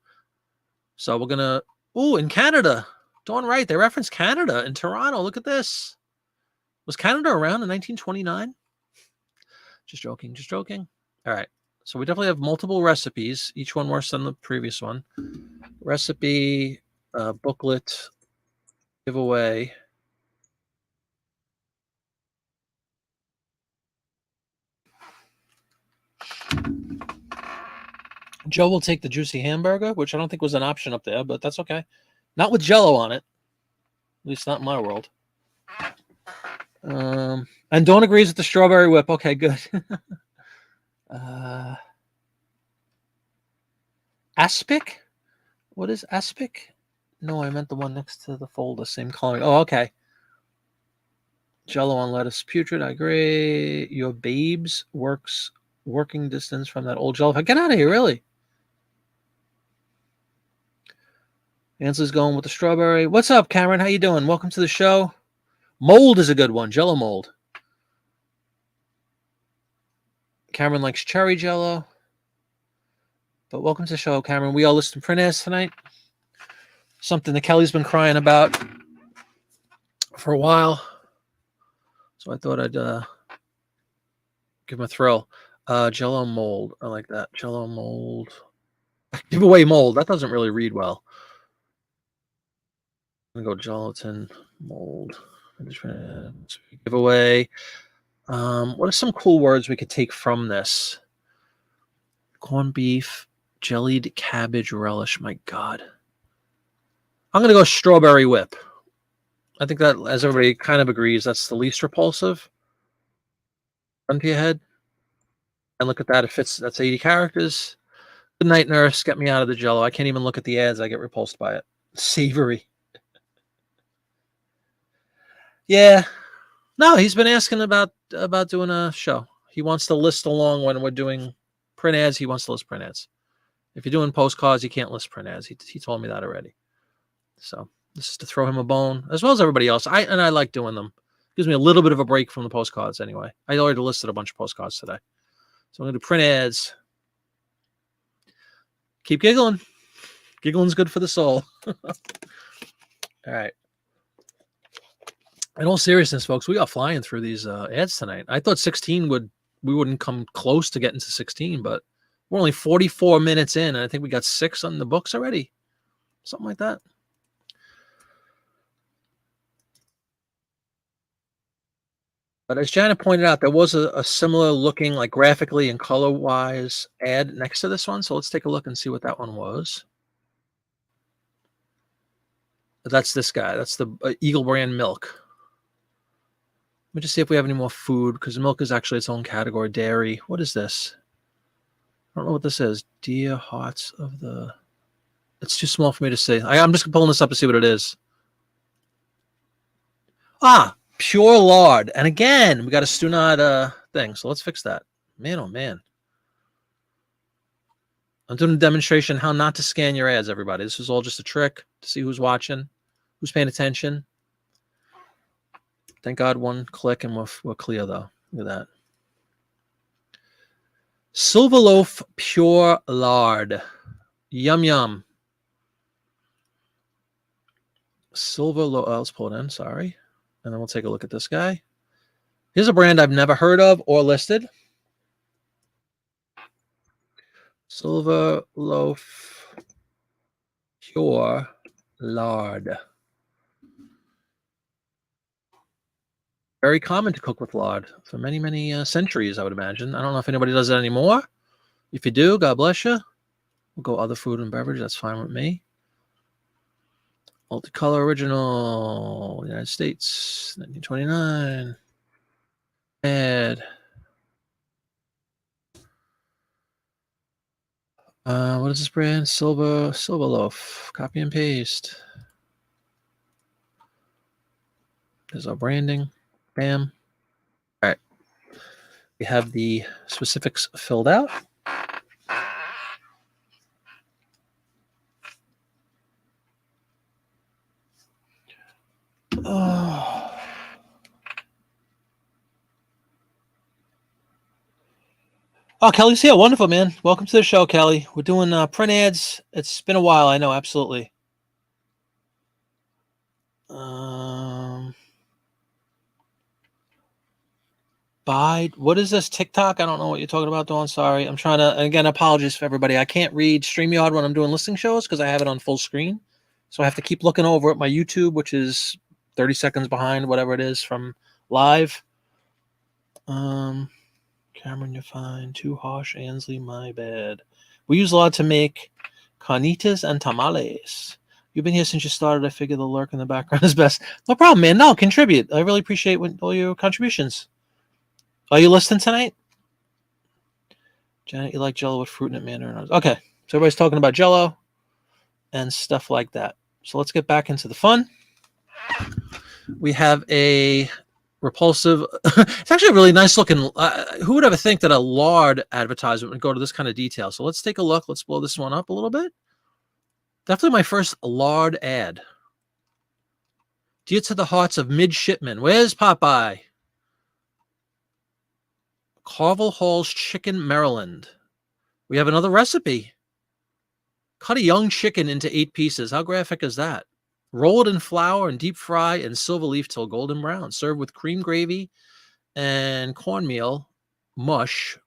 So we're going to... Oh, in Canada. Darn right. They reference Canada in Toronto. Look at this. Was Canada around in 1929? Just joking. Just joking. All right. So we definitely have multiple recipes, each one worse than the previous one. Recipe, booklet, giveaway. Joe will take the juicy hamburger, which I don't think was an option up there, but that's okay. Not with Jell-O on it. At least not in my world. And Dawn agrees with the strawberry whip. Okay, good. Aspic? What is aspic? No, I meant the one next to the folder. Same coloring. Oh, okay. Jell-O on lettuce. Putrid, I agree. Your babes working distance from that old Jell-O. Get out of here, really. Ansley's going with the strawberry. What's up, Cameron? How you doing? Welcome to the show. Mold is a good one. Jell-O mold. Cameron likes cherry Jell-O. But welcome to the show, Cameron. We all listen to print ads tonight. Something that Kelly's been crying about for a while. So I thought I'd give him a thrill. Jell-O mold. I like that. Jell-O mold. Give away mold. That doesn't really read well. I'm going to go gelatin mold. Giveaway. What are some cool words we could take from this? Corned beef, jellied cabbage relish. My God. I'm going to go strawberry whip. I think that, as everybody kind of agrees, that's the least repulsive. Run to your head. And look at that. It fits. That's 80 characters. Good night, nurse. Get me out of the Jell-O. I can't even look at the ads. I get repulsed by it. Savory. Yeah. No, he's been asking about doing a show. He wants to list along when we're doing print ads. He wants to list print ads. If you're doing postcards, you can't list print ads. He told me that already. So this is to throw him a bone, as well as everybody else. I like doing them. Gives me a little bit of a break from the postcards anyway. I already listed a bunch of postcards today. So I'm going to do print ads. Keep giggling. Giggling's good for the soul. All right. In all seriousness, folks, we got flying through these ads tonight. I thought 16 we wouldn't come close to getting to 16, but we're only 44 minutes in, and I think we got 6 on the books already. Something like that. But as Janet pointed out, there was a similar looking, like graphically and color-wise, ad next to this one. So let's take a look and see what that one was. That's this guy. That's the Eagle brand milk. Let me just see if we have any more food, because milk is actually its own category. Dairy. What is this? I don't know what this is. Dear Hearts of the... It's too small for me to see. I'm just pulling this up to see what it is. Ah, pure lard. And again, we got a Stunad thing. So let's fix that. Man, oh man. I'm doing a demonstration how not to scan your ads, everybody. This is all just a trick to see who's watching, who's paying attention. Thank God, one click and we're clear, though. Look at that. Silver Loaf Pure Lard. Yum, yum. Silver Loaf. Oh, let's pull it in. Sorry. And then we'll take a look at this guy. Here's a brand I've never heard of or listed. Silver Loaf Pure Lard. Very common to cook with lard for many, many centuries, I would imagine. I don't know if anybody does it anymore. If you do, God bless you. We'll go other food and beverage. That's fine with me. Multicolor original, United States, 1929. Ad. What is this brand? Silver Loaf. Copy and paste. There's our branding. Bam. All right. We have the specifics filled out. Oh. Oh, Kelly's here. Wonderful, man. Welcome to the show, Kelly. We're doing print ads. It's been a while. I know. Absolutely. What is this, TikTok? I don't know what you're talking about, Dawn. Sorry. I'm trying to, again, apologies for everybody. I can't read StreamYard when I'm doing listing shows because I have it on full screen. So I have to keep looking over at my YouTube, which is 30 seconds behind, whatever it is from live. Cameron, you're fine. Too harsh, Ansley, my bad. We use a lot to make carnitas and tamales. You've been here since you started. I figure the lurk in the background is best. No problem, man. No, contribute. I really appreciate all your contributions. Are you listening tonight? Janet, you like Jell-O with fruit in it, man? Okay, so everybody's talking about Jell-O and stuff like that. So let's get back into the fun. We have a repulsive. It's actually a really nice looking. Who would ever think that a lard advertisement would go to this kind of detail? So let's take a look. Let's blow this one up a little bit. Definitely my first lard ad. Dear to the hearts of midshipmen. Where's Popeye? Carvel Hall's Chicken, Maryland. We have another recipe. Cut a young chicken into 8 pieces. How graphic is that? Roll it in flour and deep fry in silver leaf till golden brown. Serve with cream gravy and cornmeal mush.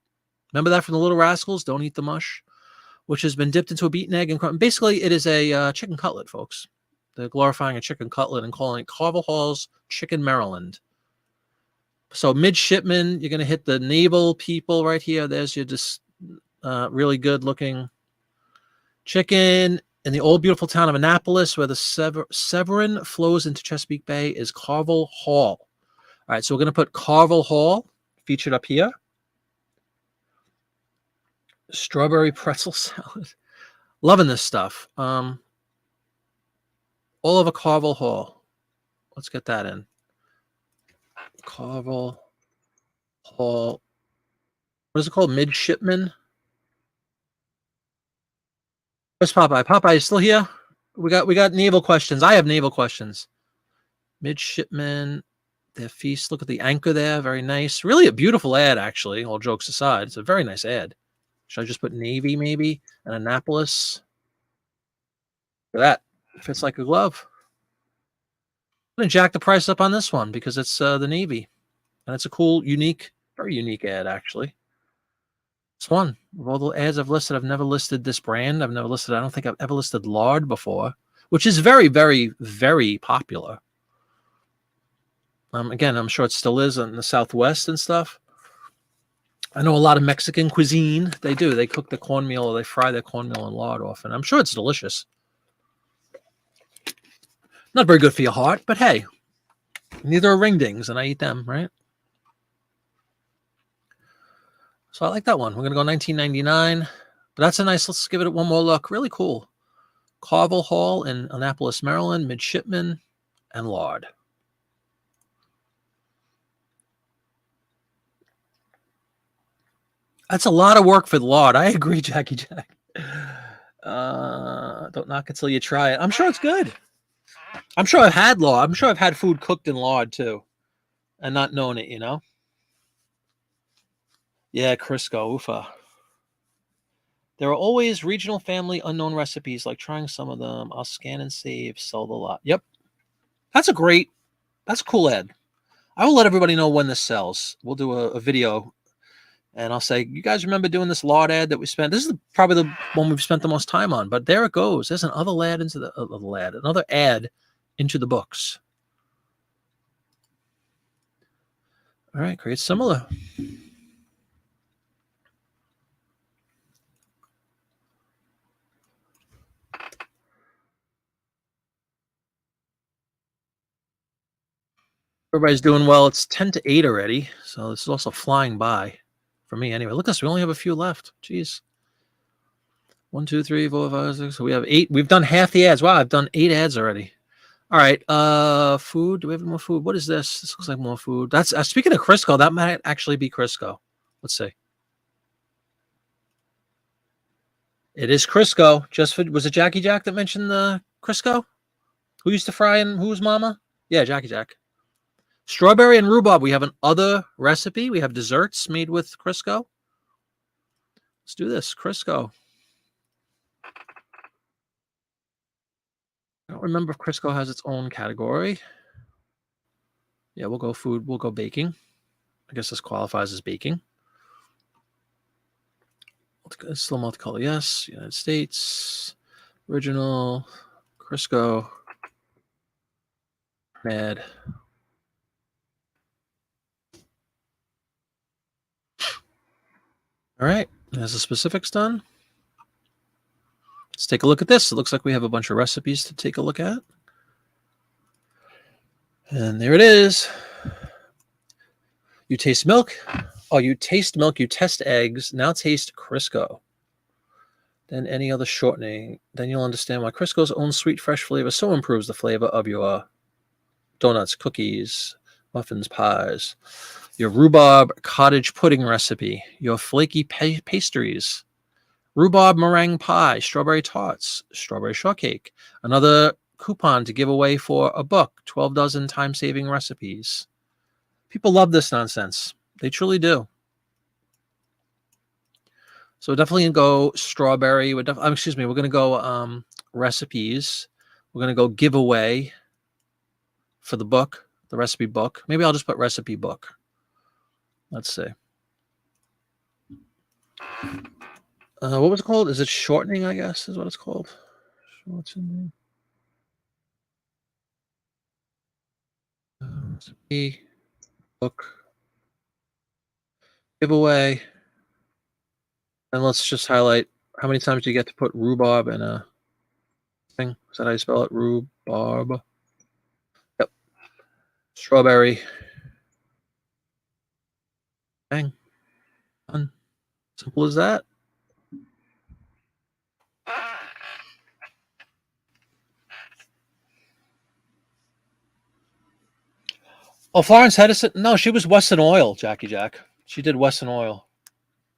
Remember that from the Little Rascals? Don't eat the mush, which has been dipped into a beaten egg. And basically, it is a chicken cutlet, folks. They're glorifying a chicken cutlet and calling it Carvel Hall's Chicken, Maryland. So midshipmen, you're going to hit the naval people right here. There's your just really good looking chicken. In the old beautiful town of Annapolis, where the Severn flows into Chesapeake Bay, is Carvel Hall. All right, so we're going to put Carvel Hall featured up here. Strawberry pretzel salad. Loving this stuff. All over Carvel Hall. Let's get that in. Carvel Hall. What is it called? Midshipman? Where's Popeye? Popeye is still here? We got naval questions. I have naval questions. Midshipman, their feast. Look at the anchor there. Very nice. Really a beautiful ad, actually. All jokes aside. It's a very nice ad. Should I just put Navy, maybe? And Annapolis? Look at that. Fits like a glove. I'm going to jack the price up on this one because it's the Navy. And it's a cool, unique, very unique ad, actually. This one. Of all the ads I've listed, I've never listed this brand. I don't think I've ever listed lard before, which is very, very, very popular. Again, I'm sure it still is in the Southwest and stuff. I know a lot of Mexican cuisine. They do. They cook the cornmeal or they fry their cornmeal in lard often. I'm sure it's delicious. Not very good for your heart, but hey, neither are ringdings, and I eat them, right? So I like that one. We're going to go $19.99. But that's a nice, let's give it one more look. Really cool. Carvel Hall in Annapolis, Maryland, midshipman and lard. That's a lot of work for the lard. I agree, Jackie Jack. Don't knock it till you try it. I'm sure it's good. I'm sure I've had lard. I'm sure I've had food cooked in lard too and not known it, you know? Yeah, Crisco, oofa. There are always regional family unknown recipes, like trying some of them. I'll scan and save, sell the lot. Yep. That's a cool ad. I will let everybody know when this sells. We'll do a video and I'll say, you guys remember doing this lard ad that we spent? This is probably the one we've spent the most time on, but there it goes. There's another ad another ad into the books. All right, create similar. Everybody's doing well. It's 10 to 8 already, so this is also flying by for me anyway. Look at this. We only have a few left. Jeez. 1, 2, 3, 4, 5, 6. So we have 8. We've done half the ads. Wow, I've done 8 ads already. All right. Food. Do we have more food? What is this? This looks like more food. That's speaking of Crisco, that might actually be Crisco. Let's see. It is Crisco. Was it Jackie Jack that mentioned the Crisco? Who used to fry and who's mama? Yeah, Jackie Jack. Strawberry and rhubarb. We have an other recipe. We have desserts made with Crisco. Let's do this. Crisco. I don't remember if Crisco has its own category. Yeah, we'll go food. We'll go baking. I guess this qualifies as baking. Still multicolor. Yes. United States. Original. Crisco. Mad. All right. Has the specifics done? Let's take a look at this. It looks like we have a bunch of recipes to take a look at. And there it is. You taste milk. Oh, you taste milk. You test eggs. Now taste Crisco. Then any other shortening. Then you'll understand why Crisco's own sweet, fresh flavor so improves the flavor of your donuts, cookies, muffins, pies. Your rhubarb cottage pudding recipe. Your flaky pastries. Rhubarb meringue pie, strawberry tarts, strawberry shortcake. Another coupon to give away for a book, 12 dozen time-saving recipes. People love this nonsense. They truly do. So definitely go strawberry. We're going to go recipes. We're going to go giveaway for the book, the recipe book. Maybe I'll just put recipe book. Let's see. What was it called? Is it shortening, I guess, is what it's called? Shortening. Recipe book giveaway. And let's just highlight how many times do you get to put rhubarb in a thing? Is that how you spell it? Rhubarb. Yep. Strawberry. Bang. Done. Simple as that. Oh, Florence Hedison. No, she was Weston Oil, Jackie Jack. She did Weston Oil,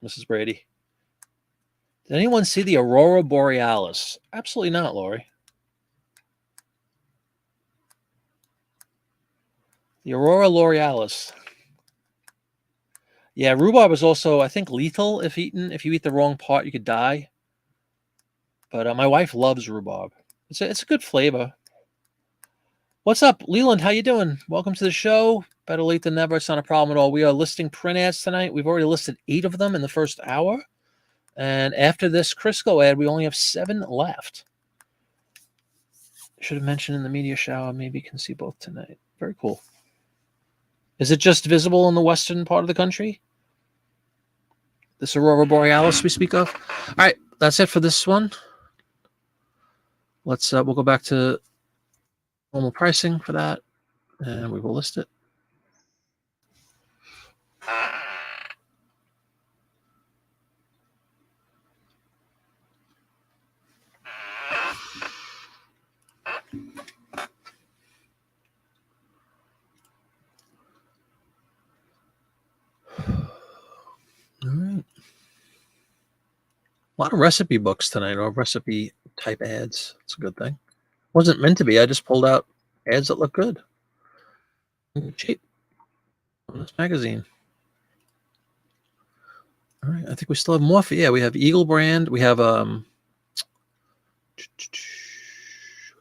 Mrs. Brady. Did anyone see the Aurora Borealis? Absolutely not, Lori. The Aurora Borealis. Yeah, rhubarb is also, I think, lethal if eaten. If you eat the wrong part, you could die. But my wife loves rhubarb. It's a good flavor. What's up, Leland? How you doing? Welcome to the show. Better late than never. It's not a problem at all. We are listing print ads tonight. We've already listed 8 of them in the first hour. And after this Crisco ad, we only have 7 left. Should have mentioned in the media shower. Maybe you can see both tonight. Very cool. Is it just visible in the western part of the country? This Aurora Borealis we speak of? All right, that's it for this one. We'll go back to normal pricing for that, and we will list it. All right. A lot of recipe books tonight, or recipe type ads. It's a good thing. Wasn't meant to be. I just pulled out ads that look good. Cheap. On this magazine. All right. I think we still have more. Yeah, we have Eagle brand. We have what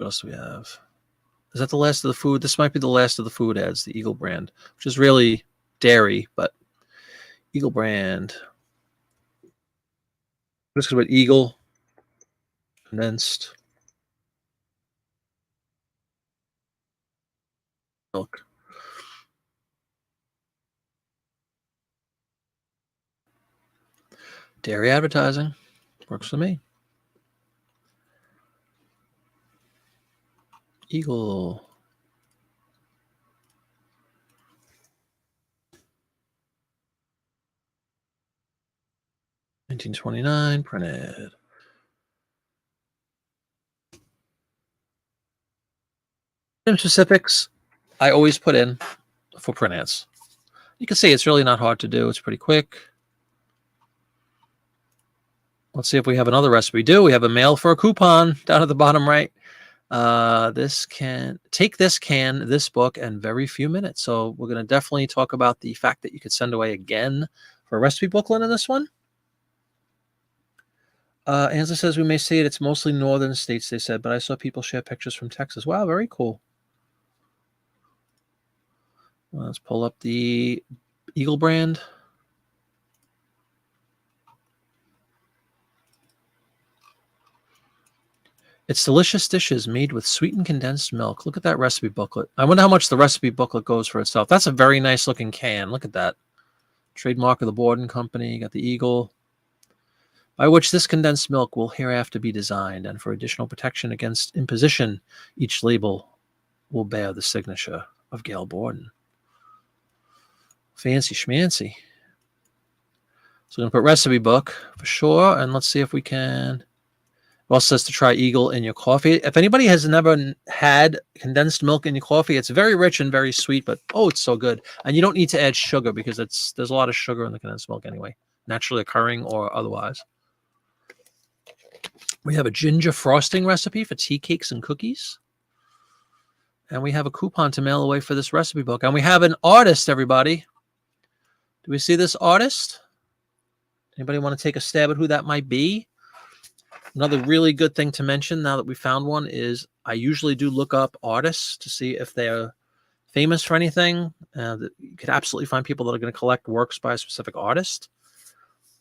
else do we have? Is that the last of the food? This might be the last of the food ads, the Eagle brand, which is really dairy, but Eagle brand. This is what Eagle condensed milk. Dairy advertising works for me. Eagle. $19.29 printed. In specifics, I always put in for print ads. You can see it's really not hard to do. It's pretty quick. Let's see if we have another recipe. We have a mail for a coupon down at the bottom right. This book in very few minutes. So we're going to definitely talk about the fact that you could send away again for a recipe booklet in this one. Ansel says we may see it. It's mostly northern states, they said, but I saw people share pictures from Texas. Wow, very cool. Let's pull up the Eagle brand. It's delicious dishes made with sweetened condensed milk. Look at that recipe booklet. I wonder how much the recipe booklet goes for itself. That's a very nice looking can. Look at that. Trademark of the Borden Company. You got the Eagle. By which this condensed milk will hereafter be designed, and for additional protection against imposition, each label will bear the signature of Gail Borden. Fancy schmancy. So we're going to put recipe book for sure, and let's see if we can. It also says to try Eagle in your coffee. If anybody has never had condensed milk in your coffee, it's very rich and very sweet, but oh, it's so good. And you don't need to add sugar because there's a lot of sugar in the condensed milk anyway, naturally occurring or otherwise. We have a ginger frosting recipe for tea cakes and cookies. And we have a coupon to mail away for this recipe book. And we have an artist, everybody. Do we see this artist? Anybody want to take a stab at who that might be? Another really good thing to mention now that we found one is I usually do look up artists to see if they're famous for anything. You could absolutely find people that are going to collect works by a specific artist.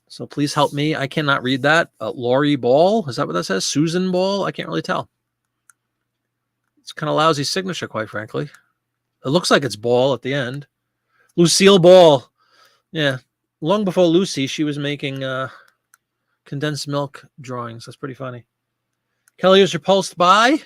So please help me. I cannot read that. Laurie Ball. Is that what that says? Susan Ball? I can't really tell. It's kind of lousy signature, quite frankly. It looks like it's Ball at the end. Lucille Ball. Yeah. Long before Lucy, she was making condensed milk drawings. That's pretty funny. Kelly is repulsed by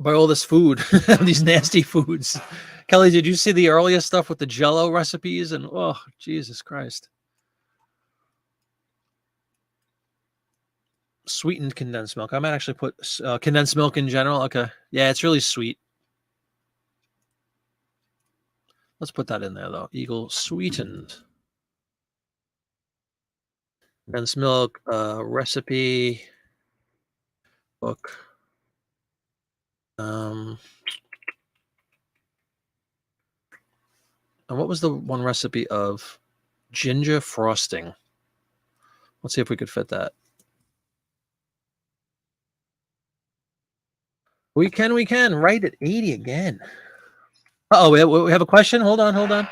all this food, these nasty foods. Kelly, did you see the earlier stuff with the Jell-O recipes? And oh, Jesus Christ. Sweetened condensed milk. I might actually put condensed milk in general. Okay. Yeah, it's really sweet. Let's put that in there, though. Eagle sweetened. Condensed milk recipe book. And what was the one recipe of ginger frosting? Let's see if we could fit that. We can. Right at 80 again. Uh-oh, we have a question? Hold on.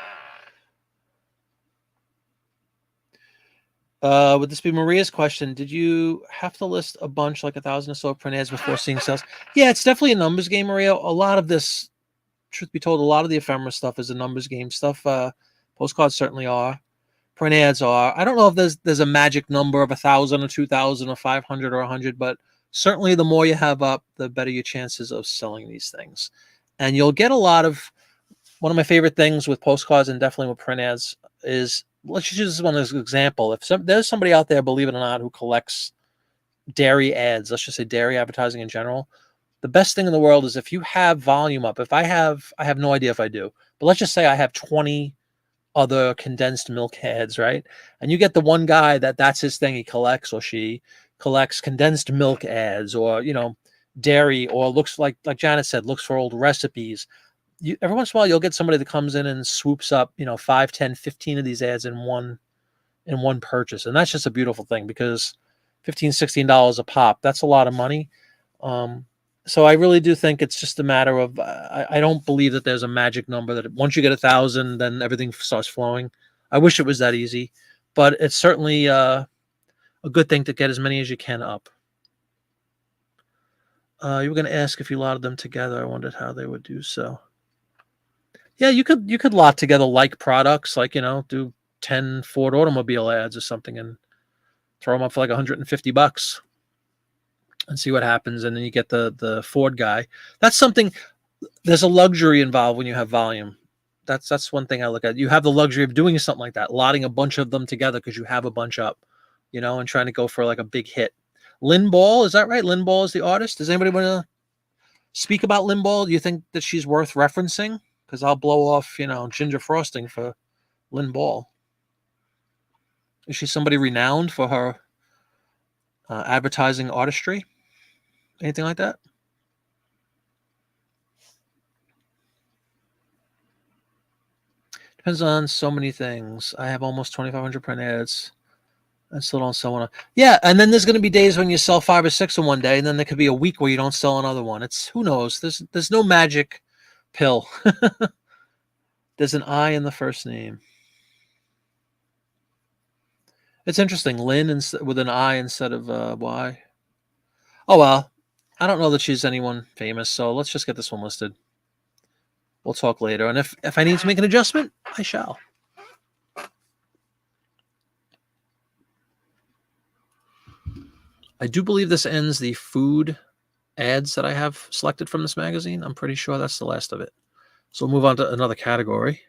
Would this be Maria's question? Did you have to list a bunch, like 1,000 or so print ads before seeing sales? Yeah, it's definitely a numbers game, Maria. A lot of this, truth be told, a lot of the ephemera stuff is a numbers game stuff. Postcards certainly are. Print ads are. I don't know if there's a magic number of 1,000 or 2,000 or 500 or 100, but certainly the more you have up, the better your chances of selling these things. And you'll get a lot of, one of my favorite things with postcards and definitely with print ads is, let's just use this one as an example. If there's somebody out there, believe it or not, who collects dairy ads, let's just say dairy advertising in general, the best thing in the world is if you have volume up. If I have no idea if I do, but let's just say I have 20 other condensed milk ads, right? And you get the one guy that's his thing. He collects, or she collects condensed milk ads, or, dairy, or looks like Janet said, looks for old recipes. Every once in a while, you'll get somebody that comes in and swoops up, 5, 10, 15 of these ads in one purchase. And that's just a beautiful thing, because $15, $16 a pop, that's a lot of money. So I really do think it's just a matter of, I don't believe that there's a magic number that once you get 1,000, then everything starts flowing. I wish it was that easy, but it's certainly a good thing to get as many as you can up. You were going to ask if you lotted them together. I wondered how they would do so. Yeah, you could lot together like products, like, do 10 Ford automobile ads or something and throw them up for like $150 and see what happens. And then you get the Ford guy. That's something, there's a luxury involved when you have volume. That's one thing I look at. You have the luxury of doing something like that, lotting a bunch of them together because you have a bunch up, and trying to go for like a big hit. Lynn Ball, is that right? Lynn Ball is the artist. Does anybody want to speak about Lynn Ball? Do you think that she's worth referencing? Because I'll blow off, ginger frosting for Lynn Ball. Is she somebody renowned for her advertising artistry? Anything like that? Depends on so many things. I have almost 2,500 print ads. I still don't sell one. Yeah, and then there's going to be days when you sell 5 or 6 in one day, and then there could be a week where you don't sell another one. It's who knows. There's no magic pill. There's an I in the first name. It's interesting. Lynn with an I instead of Y. Oh well, I don't know that she's anyone famous, so let's just get this one listed. We'll talk later, and if I need to make an adjustment, I shall. I do believe this ends the food ads that I have selected from this magazine. I'm pretty sure that's the last of it. So we'll move on to another category.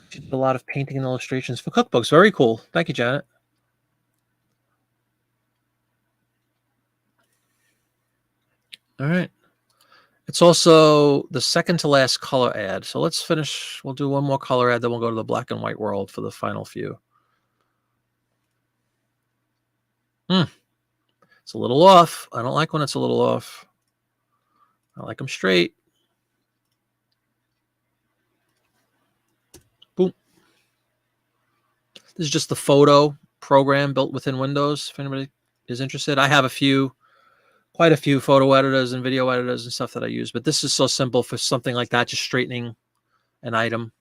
She did a lot of painting and illustrations for cookbooks. Very cool. Thank you, Janet. All right. It's also the second to last color ad. So let's finish. We'll do one more color ad, then we'll go to the black and white world for the final few. It's a little off. I don't like when it's a little off. I like them straight. Boom. This is just the photo program built within Windows. If anybody is interested, I have quite a few photo editors and video editors and stuff that I use, but this is so simple for something like that, just straightening an item.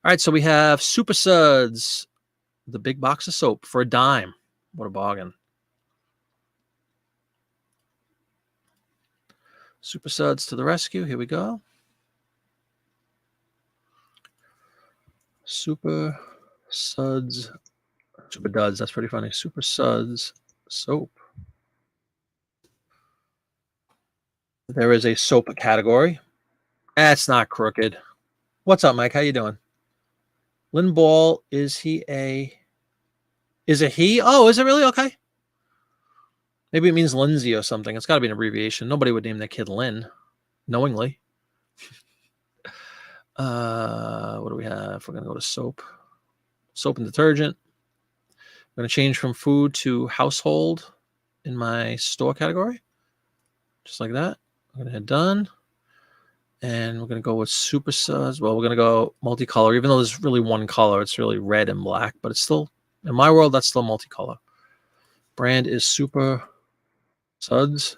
All right, so we have Super Suds, the big box of soap for $10. What a bargain. Super Suds to the rescue. Here we go. Super Suds. Super Duds. That's pretty funny. Super Suds soap. There is a soap category. That's not crooked. What's up, Mike? How you doing? Lynn Ball, is it he? Oh, is it really? Okay. Maybe it means Lindsay or something. It's got to be an abbreviation. Nobody would name their kid Lynn knowingly. What do we have? We're going to go to soap. Soap and detergent. I'm going to change from food to household in my store category. Just like that. I'm going to hit done. And we're going to go with Super Suds. Well, we're going to go multicolor. Even though there's really one color, it's really red and black. But it's still, in my world, that's still multicolor. Brand is Super Suds.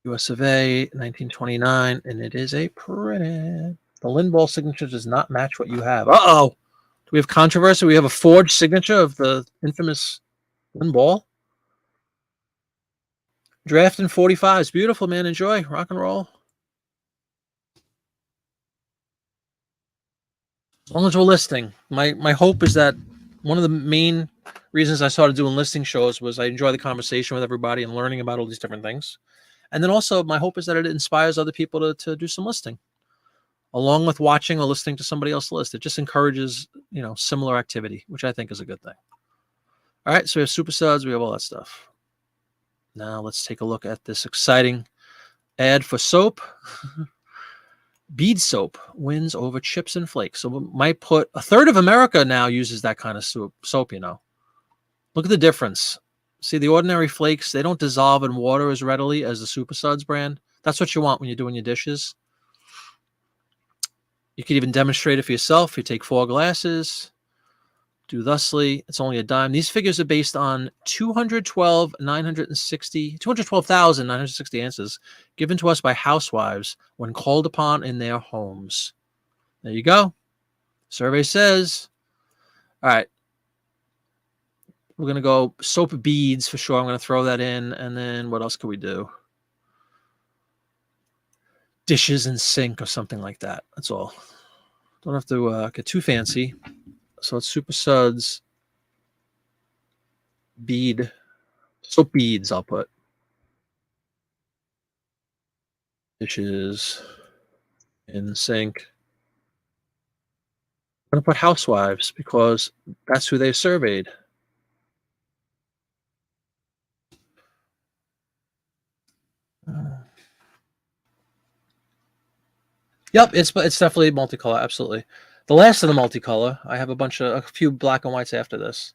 US of A, 1929. And it is a print. The Lynn Ball signature does not match what you have. Uh-oh. Do we have controversy? We have a forged signature of the infamous Lynn Ball. Draft in 45s. Beautiful, man. Enjoy. Rock and roll. As long as we're listing. My hope is that one of the main reasons I started doing listing shows was I enjoy the conversation with everybody and learning about all these different things. And then also my hope is that it inspires other people to do some listing. Along with watching or listening to somebody else list. It just encourages, similar activity, which I think is a good thing. All right, so we have Super Suds, we have all that stuff. Now let's take a look at this exciting ad for soap. Bead soap wins over chips and flakes. So we might put a third of America now uses that kind of soap. Look at the difference. See, the ordinary flakes, they don't dissolve in water as readily as the Super Suds brand. That's what you want when you're doing your dishes. You can even demonstrate it for yourself. You take 4 glasses, do thusly. It's only $10. These figures are based on 212,960 answers given to us by housewives when called upon in their homes. There you go. Survey says, all right, we're going to go soap beads for sure. I'm going to throw that in. And then what else could we do? Dishes and sink or something like that. That's all. Don't have to get too fancy. So it's Super Suds bead. Soap beads, I'll put. Dishes in sink. I'm going to put housewives because that's who they surveyed. Yep, it's definitely multicolor. Absolutely, the last of the multicolor. I have a few black and whites after this.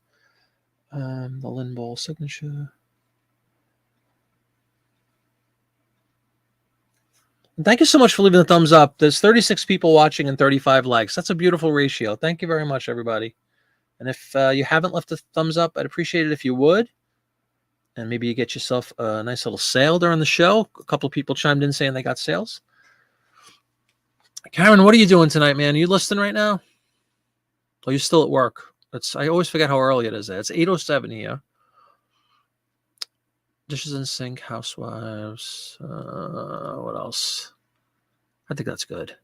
The Lynn Bowl signature. And thank you so much for leaving the thumbs up. There's 36 people watching and 35 likes. That's a beautiful ratio. Thank you very much, everybody. And if you haven't left a thumbs up, I'd appreciate it if you would. And maybe you get yourself a nice little sale during the show. A couple of people chimed in saying they got sales. Karen, what are you doing tonight, man? Are you listening right now? Oh, you're still at work. I always forget how early it is there. It's 8:07 here. Dishes in sink, housewives. What else? I think that's good.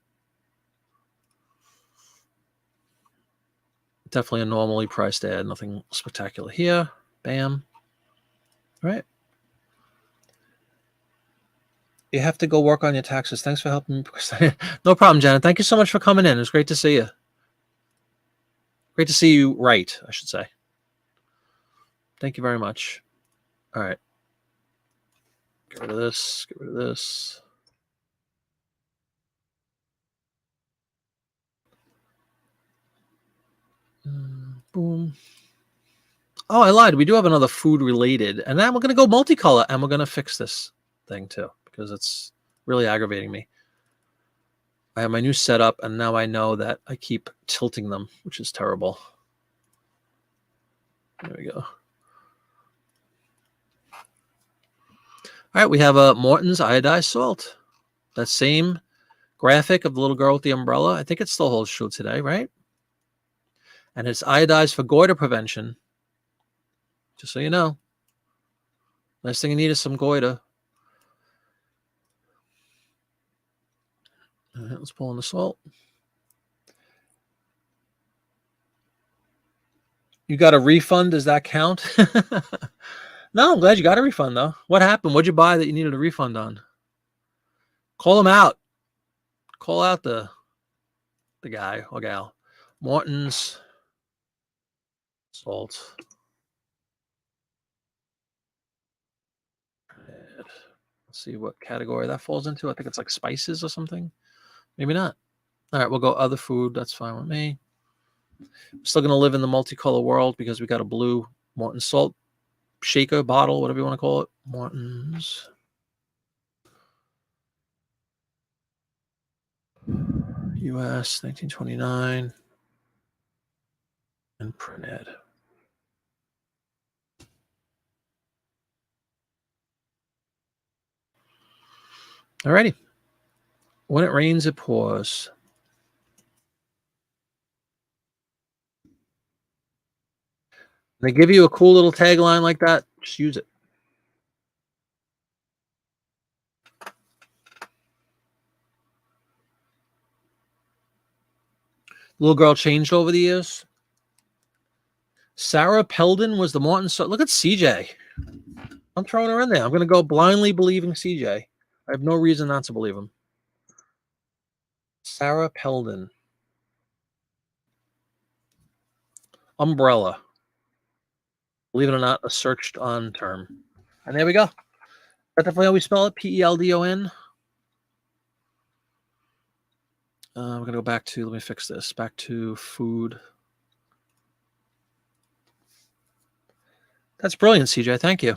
Definitely a normally priced ad. Nothing spectacular here. Bam. All right. You have to go work on your taxes. Thanks for helping me. No problem, Janet. Thank you so much for coming in. It was great to see you. Great to see you right, I should say. Thank you very much. All right. Get rid of this. Get rid of this. Boom. Oh, I lied. We do have another food related. And then we're going to go multicolor and we're going to fix this thing too because it's really aggravating me. I have my new setup and now I know that I keep tilting them, which is terrible. There we go. All right, we have a Morton's iodized salt. That same graphic of the little girl with the umbrella. I think it still holds true today, right? And it's iodized for goiter prevention. Just so you know. Last thing you need is some goiter. All right, let's pull in the salt. You got a refund? Does that count? No, I'm glad you got a refund, though. What happened? What'd you buy that you needed a refund on? Call him out. Call out the guy or gal. Morton's salt. Let's see what category that falls into. I think it's like spices or something. Maybe not. All right, we'll go other food. That's fine with me. I'm still going to live in the multicolor world because we got a blue Morton salt shaker bottle, whatever you want to call it. Morton's. U.S. 1929. And printed. Alrighty. When it rains, it pours. They give you a cool little tagline like that, just use it. Little girl changed over the years. Sarah Peldon was the Morton. So look at CJ. I'm throwing her in there. I'm going to go blindly believing CJ. I have no reason not to believe him. Sarah Peldon. Umbrella. Believe it or not, a searched on term. And there we go. That's definitely how we spell it. Peldon. I'm going to go back to, let me fix this. Back to food. That's brilliant, CJ. Thank you.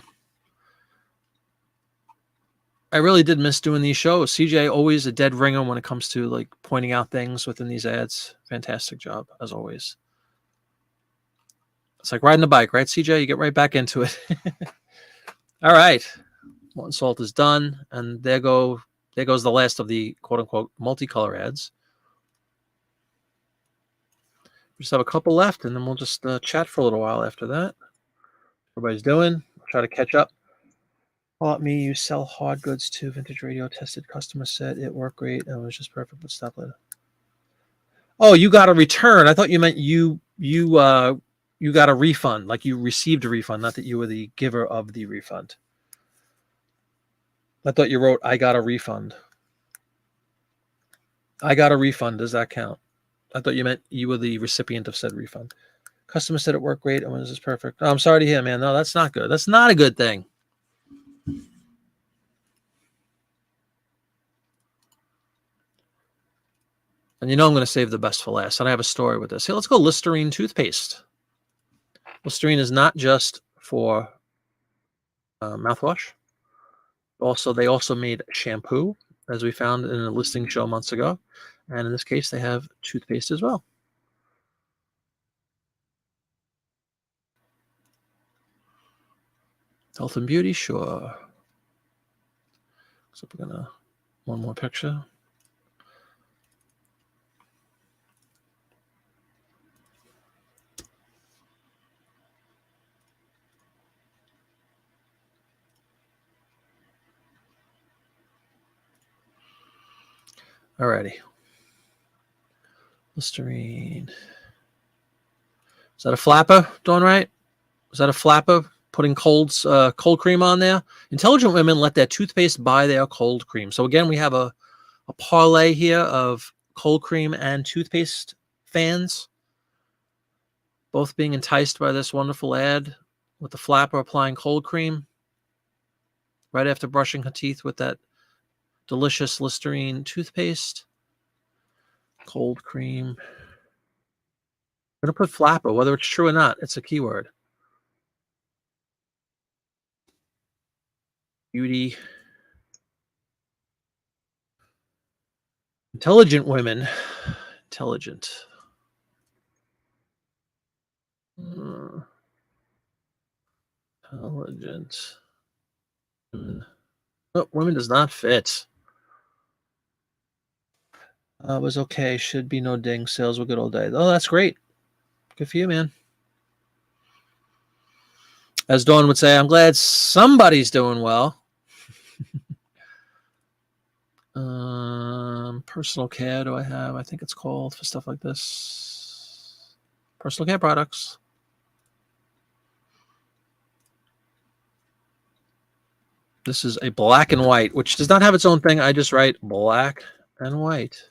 I really did miss doing these shows. CJ always a dead ringer when it comes to like pointing out things within these ads. Fantastic job, as always. It's like riding a bike, right, CJ? You get right back into it. All right. Morton salt is done. And there goes the last of the quote-unquote multicolor ads. We just have a couple left, and then we'll just chat for a little while after that. Everybody's doing. I'll try to catch up. Call me. You sell hard goods too. Vintage radio tested. Customer said it worked great. And it was just perfect. But stop later. Oh, you got a return. I thought you meant you got a refund, like you received a refund, not that you were the giver of the refund. I thought you wrote, I got a refund. I got a refund. Does that count? I thought you meant you were the recipient of said refund. Customer said it worked great. And when is this perfect? Oh, I'm sorry to hear, man. No, that's not good. That's not a good thing. And you know I'm going to save the best for last. And I have a story with this. Hey, let's go Listerine toothpaste. Listerine is not just for mouthwash. Also, they also made shampoo, as we found in a listing show months ago. And in this case, they have toothpaste as well. Health and beauty, sure. So we're gonna one more picture. Alrighty. Listerine. Is that a flapper doing right? Is that a flapper putting cold cream on there? Intelligent women let their toothpaste buy their cold cream. So again, we have a parlay here of cold cream and toothpaste fans, both being enticed by this wonderful ad with the flapper applying cold cream right after brushing her teeth with that delicious Listerine toothpaste. Cold cream. I'm going to put flapper, whether it's true or not. It's a keyword. Beauty. Intelligent women. Intelligent. Intelligent. Oh, women does not fit. Was okay. Should be no ding. Sales were good all day. Oh, that's great. Good for you, man. As Dawn would say, I'm glad somebody's doing well. Personal care do I have? I think it's called for stuff like this. Personal care products. This is a black and white, which does not have its own thing. I just write black and white.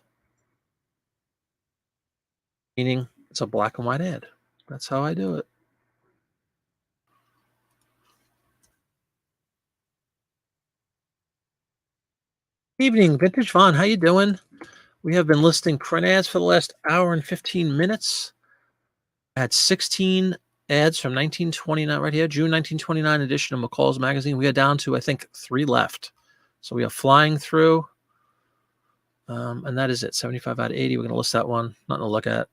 Meaning it's a black and white ad. That's how I do it. Evening, Vintage Vaughn. How you doing? We have been listing print ads for the last hour and 15 minutes. I had 16 ads from 1929 right here, June 1929 edition of McCall's Magazine. We are down to, I think, 3 left. So we are flying through. And that is it, 75 out of 80. We're going to list that one. Nothing to look at.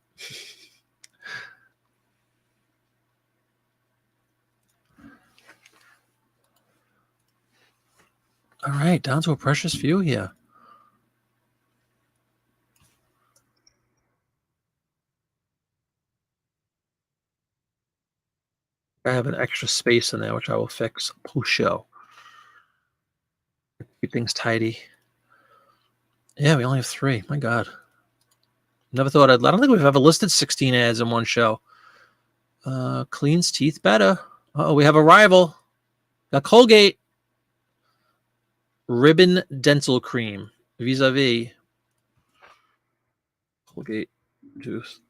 All right, down to a precious few here. I have an extra space in there, which I will fix post-show. Keep things tidy. Yeah, we only have 3. My God. Never thought I don't think we've ever listed 16 ads in one show. Cleans teeth better. Uh-oh, we have a rival. Got Colgate. Ribbon Dental Cream. Vis-a-vis. Colgate juice.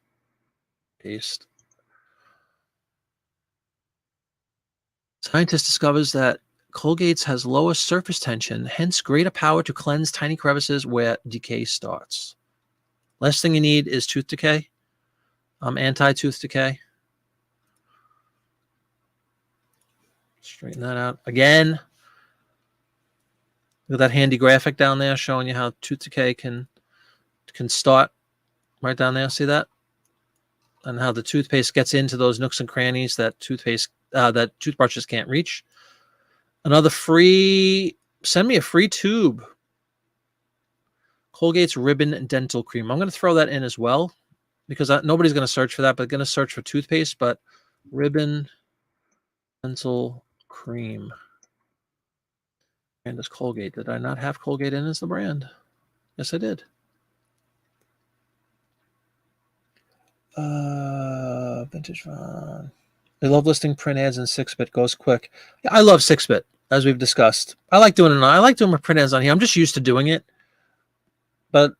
Paste. Scientist discovers that Colgate's has lower surface tension, hence greater power to cleanse tiny crevices where decay starts. Last thing you need is tooth decay. Anti-tooth decay. Straighten that out. Again, look at that handy graphic down there showing you how tooth decay can start right down there. See that? And how the toothpaste gets into those nooks and crannies that that toothbrushes can't reach. Another free, send me a free tube. Colgate's Ribbon Dental Cream. I'm going to throw that in as well because nobody's going to search for that, but going to search for toothpaste. But Ribbon Dental Cream. And is Colgate. Did I not have Colgate in as the brand? Yes, I did. Vintage Ron. I love listing print ads in 6-bit. Goes quick. Yeah, I love 6-bit, as we've discussed. I like doing it. I like doing my print ads on here. I'm just used to doing it. But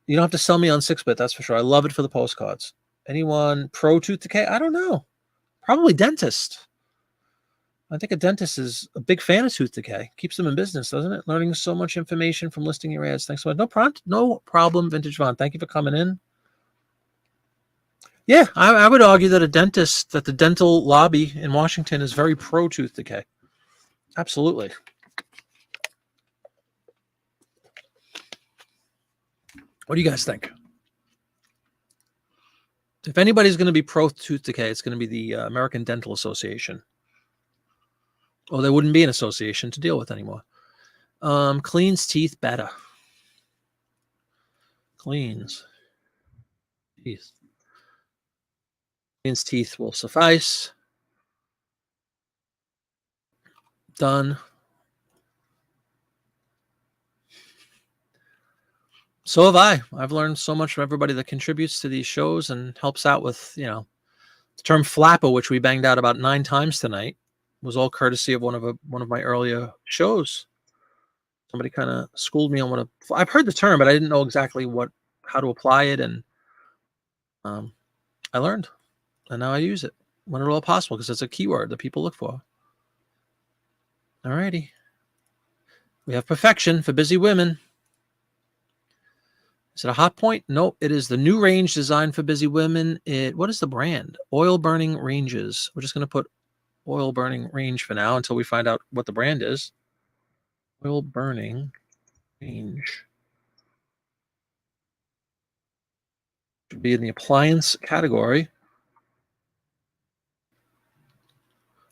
You don't have to sell me on 6-bit, that's for sure. I love it for the postcards. Anyone pro tooth decay? I don't know. Probably dentist. I think a dentist is a big fan of tooth decay. Keeps them in business, doesn't it? Learning so much information from listing your ads. Thanks so much. No problem, Vintage Vaughn. Thank you for coming in. Yeah, I would argue that that the dental lobby in Washington is very pro tooth decay. Absolutely. What do you guys think? If anybody's going to be pro tooth decay, it's going to be the American Dental Association. Or there wouldn't be an association to deal with anymore. Cleans teeth better. Cleans teeth. Cleans teeth will suffice. Done. So have I. I've learned so much from everybody that contributes to these shows and helps out with, the term flapper, which we banged out about 9 times tonight, was all courtesy of one of my earlier shows. Somebody kind of schooled me on I've heard the term, but I didn't know exactly how to apply it, and I learned, and now I use it when at all possible because it's a keyword that people look for. All righty. We have perfection for busy women. Is it a hot point? Nope. It is the new range designed for busy women. What is the brand? Oil Burning Ranges. We're just going to put Oil Burning Range for now until we find out what the brand is. Oil Burning Range. Should be in the appliance category.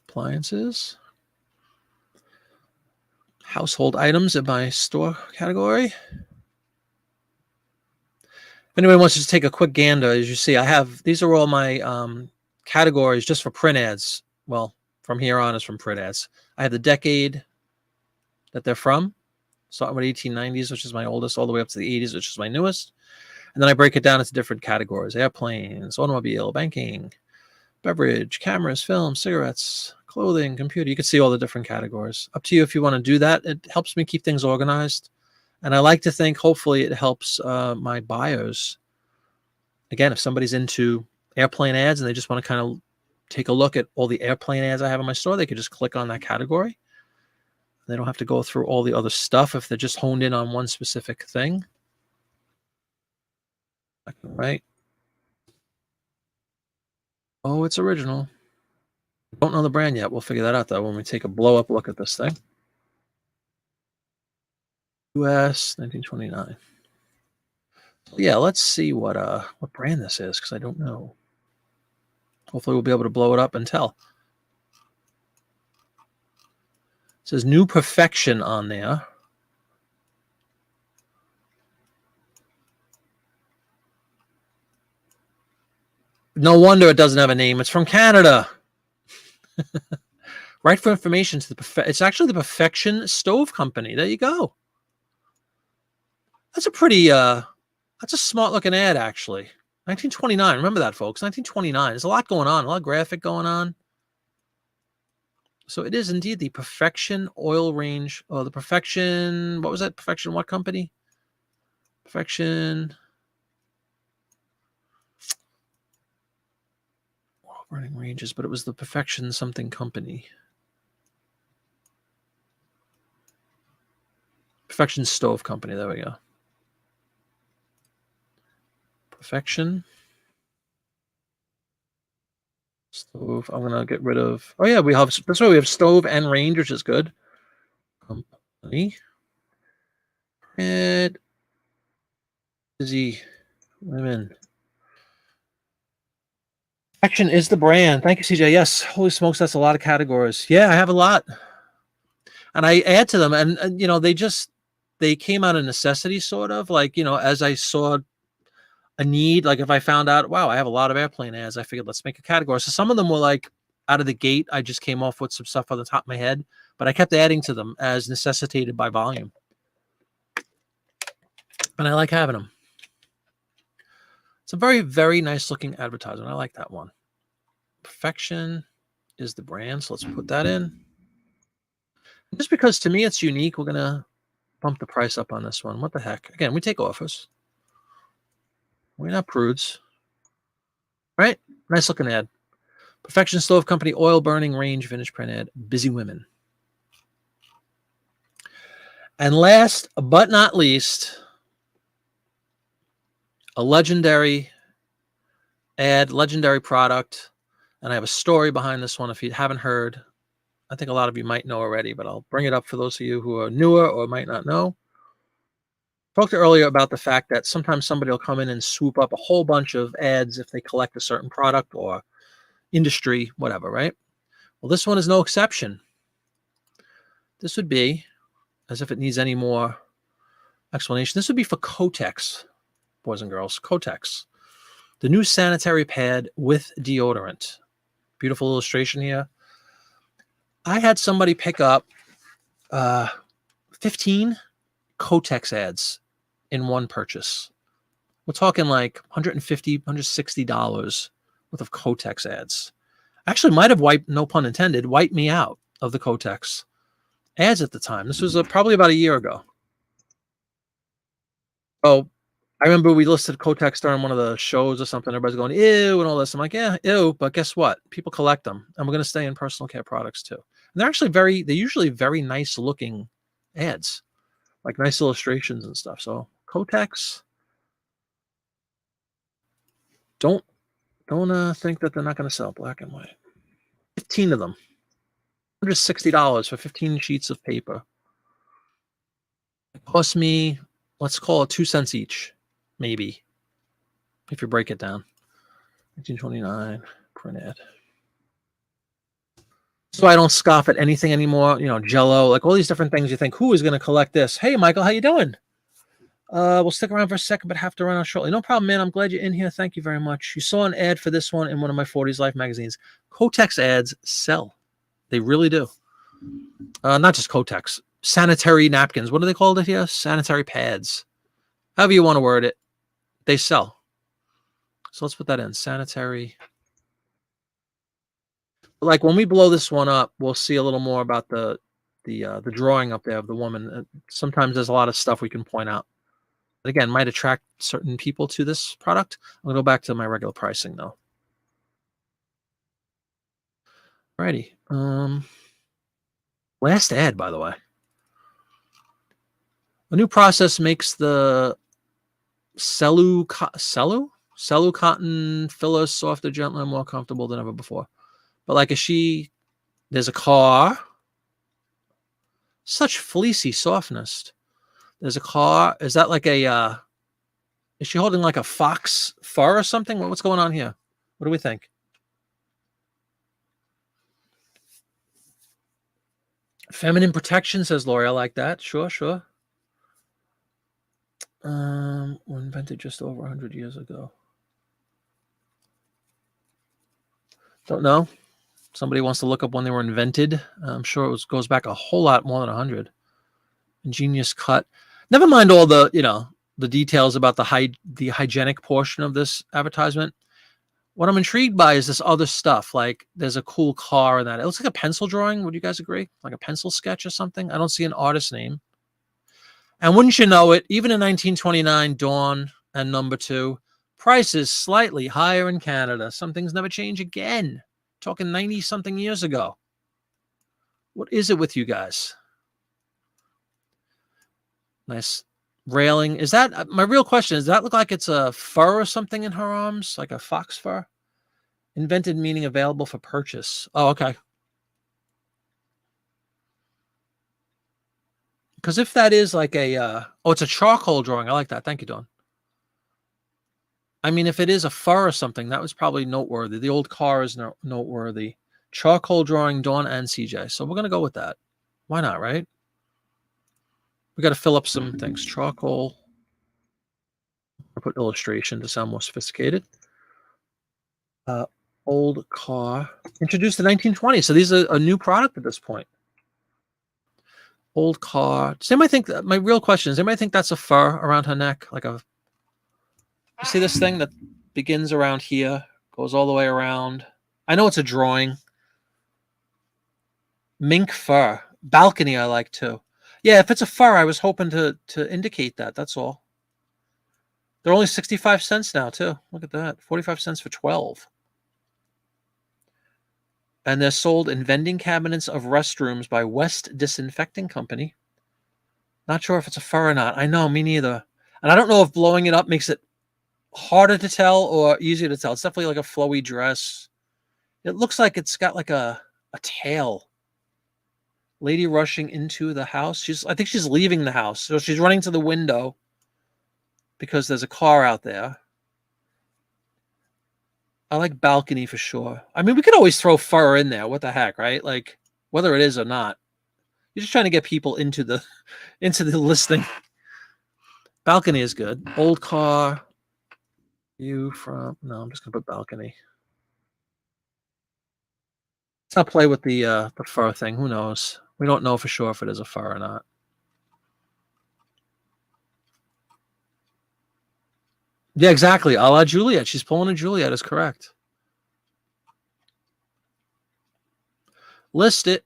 Appliances. Household items in my store category. If anybody wants to just take a quick gander, as you see, these are all my categories just for print ads. Well, from here on is from print ads. I have the decade that they're from, starting with 1890s, which is my oldest, all the way up to the 80s, which is my newest. And then I break it down into different categories: airplanes, automobile, banking, beverage, cameras, film, cigarettes, clothing, computer. You can see all the different categories. Up to you if you want to do that. It helps me keep things organized. And I like to think, hopefully, it helps my buyers. Again, if somebody's into airplane ads and they just want to kind of take a look at all the airplane ads I have in my store, they could just click on that category. They don't have to go through all the other stuff if they're just honed in on one specific thing. Right? Oh, it's original. Don't know the brand yet. We'll figure that out, though, when we take a blow-up look at this thing. US 1929. Yeah, let's see what brand this is, because I don't know. Hopefully we'll be able to blow it up and tell. It says New Perfection on there. No wonder it doesn't have a name. It's from Canada. Right for information to it's actually the Perfection Stove Company. There you go. That's a pretty that's a smart looking ad, actually. 1929. Remember that, folks. 1929. There's a lot going on, a lot of graphic going on. So it is indeed the Perfection oil range. Oh, the Perfection, what was that? Perfection what company? Perfection oil burning ranges, but it was the Perfection something company. Perfection Stove Company. There we go. Perfection stove. I'm gonna get rid of. Oh yeah, that's why we have stove and range, which is good. Company. And busy women. Perfection is the brand. Thank you, CJ. Yes, holy smokes, that's a lot of categories. Yeah, I have a lot, and I add to them, and they came out of necessity, sort of like as I saw a need, like if I found out, wow, I have a lot of airplane ads, I figured let's make a category. So some of them were like out of the gate, I just came off with some stuff on the top of my head, but I kept adding to them as necessitated by volume. And I like having them. It's a very, very nice looking advertisement. I like that one. Perfection is the brand, so let's put that in. Just because to me it's unique, we're going to bump the price up on this one. What the heck? Again, we take offers. We're not prudes. Right? Nice looking ad. Perfection Stove Company oil burning range vintage print ad. Busy women. And last but not least, a legendary ad, legendary product. And I have a story behind this one if you haven't heard. I think a lot of you might know already, but I'll bring it up for those of you who are newer or might not know. I talked earlier about the fact that sometimes somebody will come in and swoop up a whole bunch of ads if they collect a certain product or industry, whatever, right? Well, this one is no exception. This would be, as if it needs any more explanation, this would be for Kotex, boys and girls, Kotex. The new sanitary pad with deodorant. Beautiful illustration here. I had somebody pick up 15 Kotex ads in one purchase. We're talking like $150, $160 worth of Kotex ads. Actually might have wiped, no pun intended, wiped me out of the Kotex ads at the time. This was probably about a year ago. Oh, I remember we listed Kotex during one of the shows or something. Everybody's going, ew, and all this. I'm like, yeah, ew, but guess what? People collect them. And we're going to stay in personal care products too. And they're actually they're usually very nice looking ads, like nice illustrations and stuff. So Kotex, don't think that they're not going to sell black and white. 15 of them. $160 for 15 sheets of paper. It cost me, let's call it 2 cents each, maybe, if you break it down. 1929 print ad. So I don't scoff at anything anymore. You know, Jello, like all these different things. You think, who is going to collect this? Hey, Michael, how you doing? We'll stick around for a second, but have to run out shortly. No problem, man. I'm glad you're in here. Thank you very much. You saw an ad for this one in one of my 40s Life magazines. Kotex ads sell. They really do. Not just Kotex. Sanitary napkins. What do they call it here? Sanitary pads. However you want to word it. They sell. So let's put that in. Sanitary. Like when we blow this one up, we'll see a little more about the drawing up there of the woman. Sometimes there's a lot of stuff we can point out. But again, might attract certain people to this product. I'm gonna go back to my regular pricing though. Alrighty. Last ad, by the way. A new process makes the cellu cotton filler softer, gentler, and more comfortable than ever before. But like there's a car. Such fleecy softness. There's a car. Is that like is she holding like a fox fur or something? What's going on here? What do we think? Feminine protection, says Lori. I like that. Sure. Were invented just over 100 years ago. Don't know. Somebody wants to look up when they were invented. I'm sure it goes back a whole lot more than 100. Ingenious cut. Never mind all the, the details about the hygienic portion of this advertisement. What I'm intrigued by is this other stuff. Like there's a cool car in that. It looks like a pencil drawing. Would you guys agree? Like a pencil sketch or something? I don't see an artist name. And wouldn't you know it, even in 1929, Dawn and number 2, prices slightly higher in Canada. Some things never change again. Talking 90-something years ago. What is it with you guys? Nice railing. Is that, my real question, does that look like it's a fur or something in her arms? Like a fox fur? Invented meaning available for purchase. Oh, okay. Because if that is like it's a charcoal drawing. I like that. Thank you, Dawn. I mean, if it is a fur or something, that was probably noteworthy. The old car is noteworthy. Charcoal drawing, Dawn and CJ. So we're going to go with that. Why not, right? We got to fill up some things. Charcoal. I'll put illustration to sound more sophisticated. Old car. Introduced in 1920. So these are a new product at this point. Old car. Does anybody think that, my real question is, anybody think that's a fur around her neck? Like you see this thing that begins around here, goes all the way around. I know it's a drawing. Mink fur. Balcony I like too. Yeah, if it's a fur, I was hoping to indicate that. That's all. They're only 65 cents now, too. Look at that. 45 cents for 12. And they're sold in vending cabinets of restrooms by West Disinfecting Company. Not sure if it's a fur or not. I know, me neither. And I don't know if blowing it up makes it harder to tell or easier to tell. It's definitely like a flowy dress. It looks like it's got like a tail. Lady rushing into the house. I think she's leaving the house. So she's running to the window because there's a car out there. I like balcony for sure. I mean, we could always throw fur in there. What the heck, right? Like, whether it is or not. You're just trying to get people into the listing. Balcony is good. Old car. View from... No, I'm just going to put balcony. Let's not play with the fur thing. Who knows? We don't know for sure if it is a fur or not. Yeah, exactly. A la Juliet. She's pulling a Juliet is correct. List it.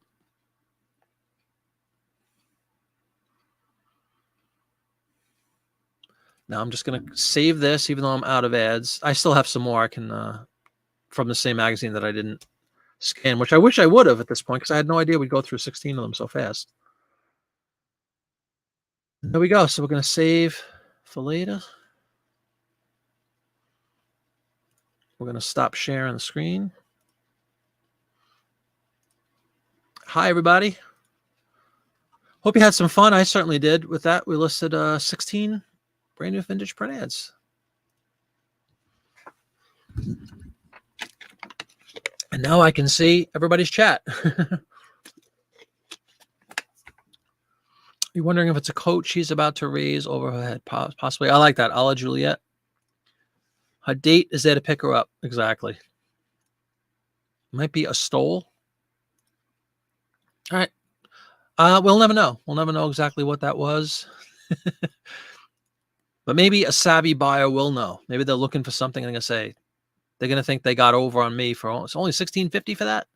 Now I'm just going to save this, even though I'm out of ads. I still have some more I can from the same magazine that I didn't scan, which I wish I would have at this point because I had no idea we'd go through 16 of them so fast. There we go. So we're going to save for later. We're going to stop sharing the screen. Hi, everybody. Hope you had some fun. I certainly did. With that, we listed 16 brand new vintage print ads. And now I can see everybody's chat. You're wondering if it's a coat she's about to raise over her head. Possibly. I like that. A la Juliet. Her date is there to pick her up. Exactly. Might be a stole. All right. We'll never know. We'll never know exactly what that was. But maybe a savvy buyer will know. Maybe they're looking for something and they're going to say, they're going to think they got over on me for it's only $16.50 for that.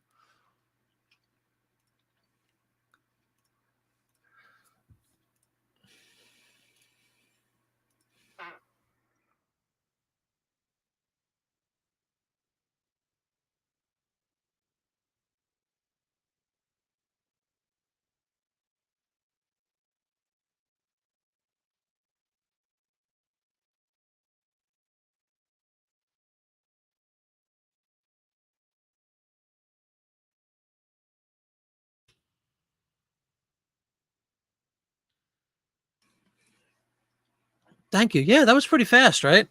Thank you. Yeah, that was pretty fast, right?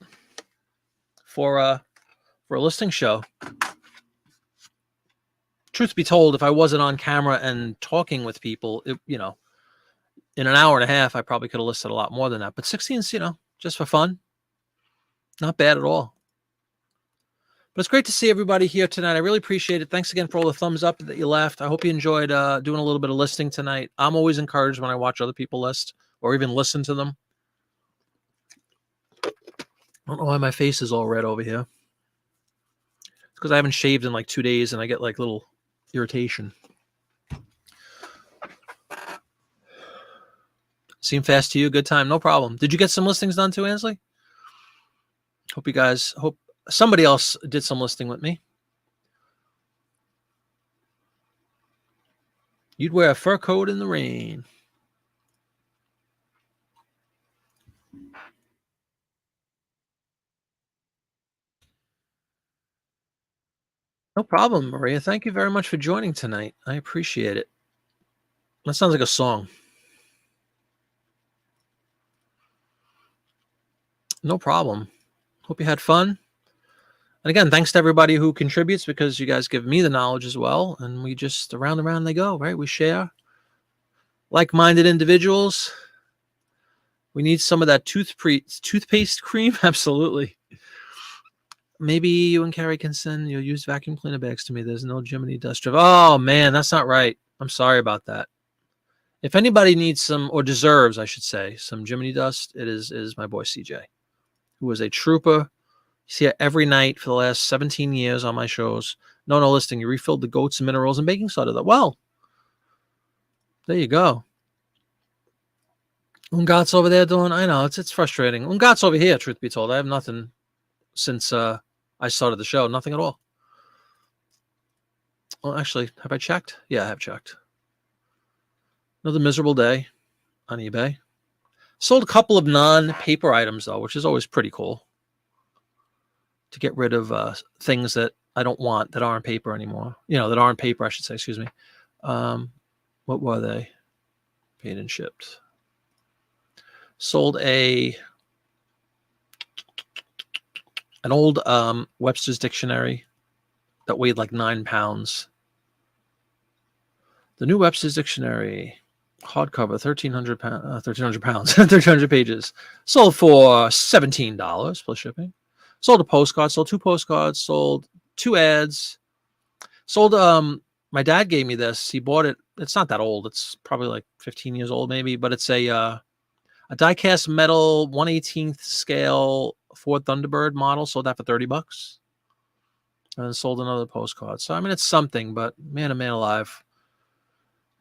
For a listing show. Truth be told, if I wasn't on camera and talking with people, in an hour and a half, I probably could have listed a lot more than that. But 16's, just for fun. Not bad at all. But it's great to see everybody here tonight. I really appreciate it. Thanks again for all the thumbs up that you left. I hope you enjoyed doing a little bit of listing tonight. I'm always encouraged when I watch other people list or even listen to them. I don't know why my face is all red over here. It's because I haven't shaved in like 2 days and I get like little irritation. Seem fast to you? Good time. No problem. Did you get some listings done too, Ansley? Hope somebody else did some listing with me. You'd wear a fur coat in the rain. No problem, Maria. Thank you very much for joining tonight. I appreciate it. That sounds like a song. No problem. Hope you had fun. And again, thanks to everybody who contributes because you guys give me the knowledge as well. And we just around and around they go, right? We share. Like-minded individuals. We need some of that toothpaste cream. Absolutely. Maybe you and Carrie can send your used vacuum cleaner bags to me. There's no Jiminy dust drift. Oh, man, that's not right. I'm sorry about that. If anybody needs some, or deserves, I should say, some Jiminy dust, it is my boy CJ, who is a trooper. You see it every night for the last 17 years on my shows. No listing. You refilled the goats, minerals, and baking soda. Well, there you go. Ungat's over there doing. I know it's frustrating. Ungat's over here. Truth be told, I have nothing since I started the show. Nothing at all. Well, actually, have I checked? Yeah, I have checked. Another miserable day on eBay. Sold a couple of non-paper items though, which is always pretty cool. To get rid of things that I don't want that aren't paper anymore. That aren't paper, I should say. Excuse me. What were they? Paid and shipped. Sold an old Webster's dictionary that weighed like 9 pounds. The new Webster's dictionary, hardcover, 1,300 pounds, 1,300 pages. Sold for $17 plus shipping. Sold a postcard. Sold 2 postcards. Sold 2 ads. Sold. My dad gave me this. He bought it. It's not that old. It's probably like 15 years old, maybe. But it's a die-cast metal 1/18 scale Ford Thunderbird model. Sold that for $30. And then sold another postcard. So I mean, it's something. But man, oh man, alive.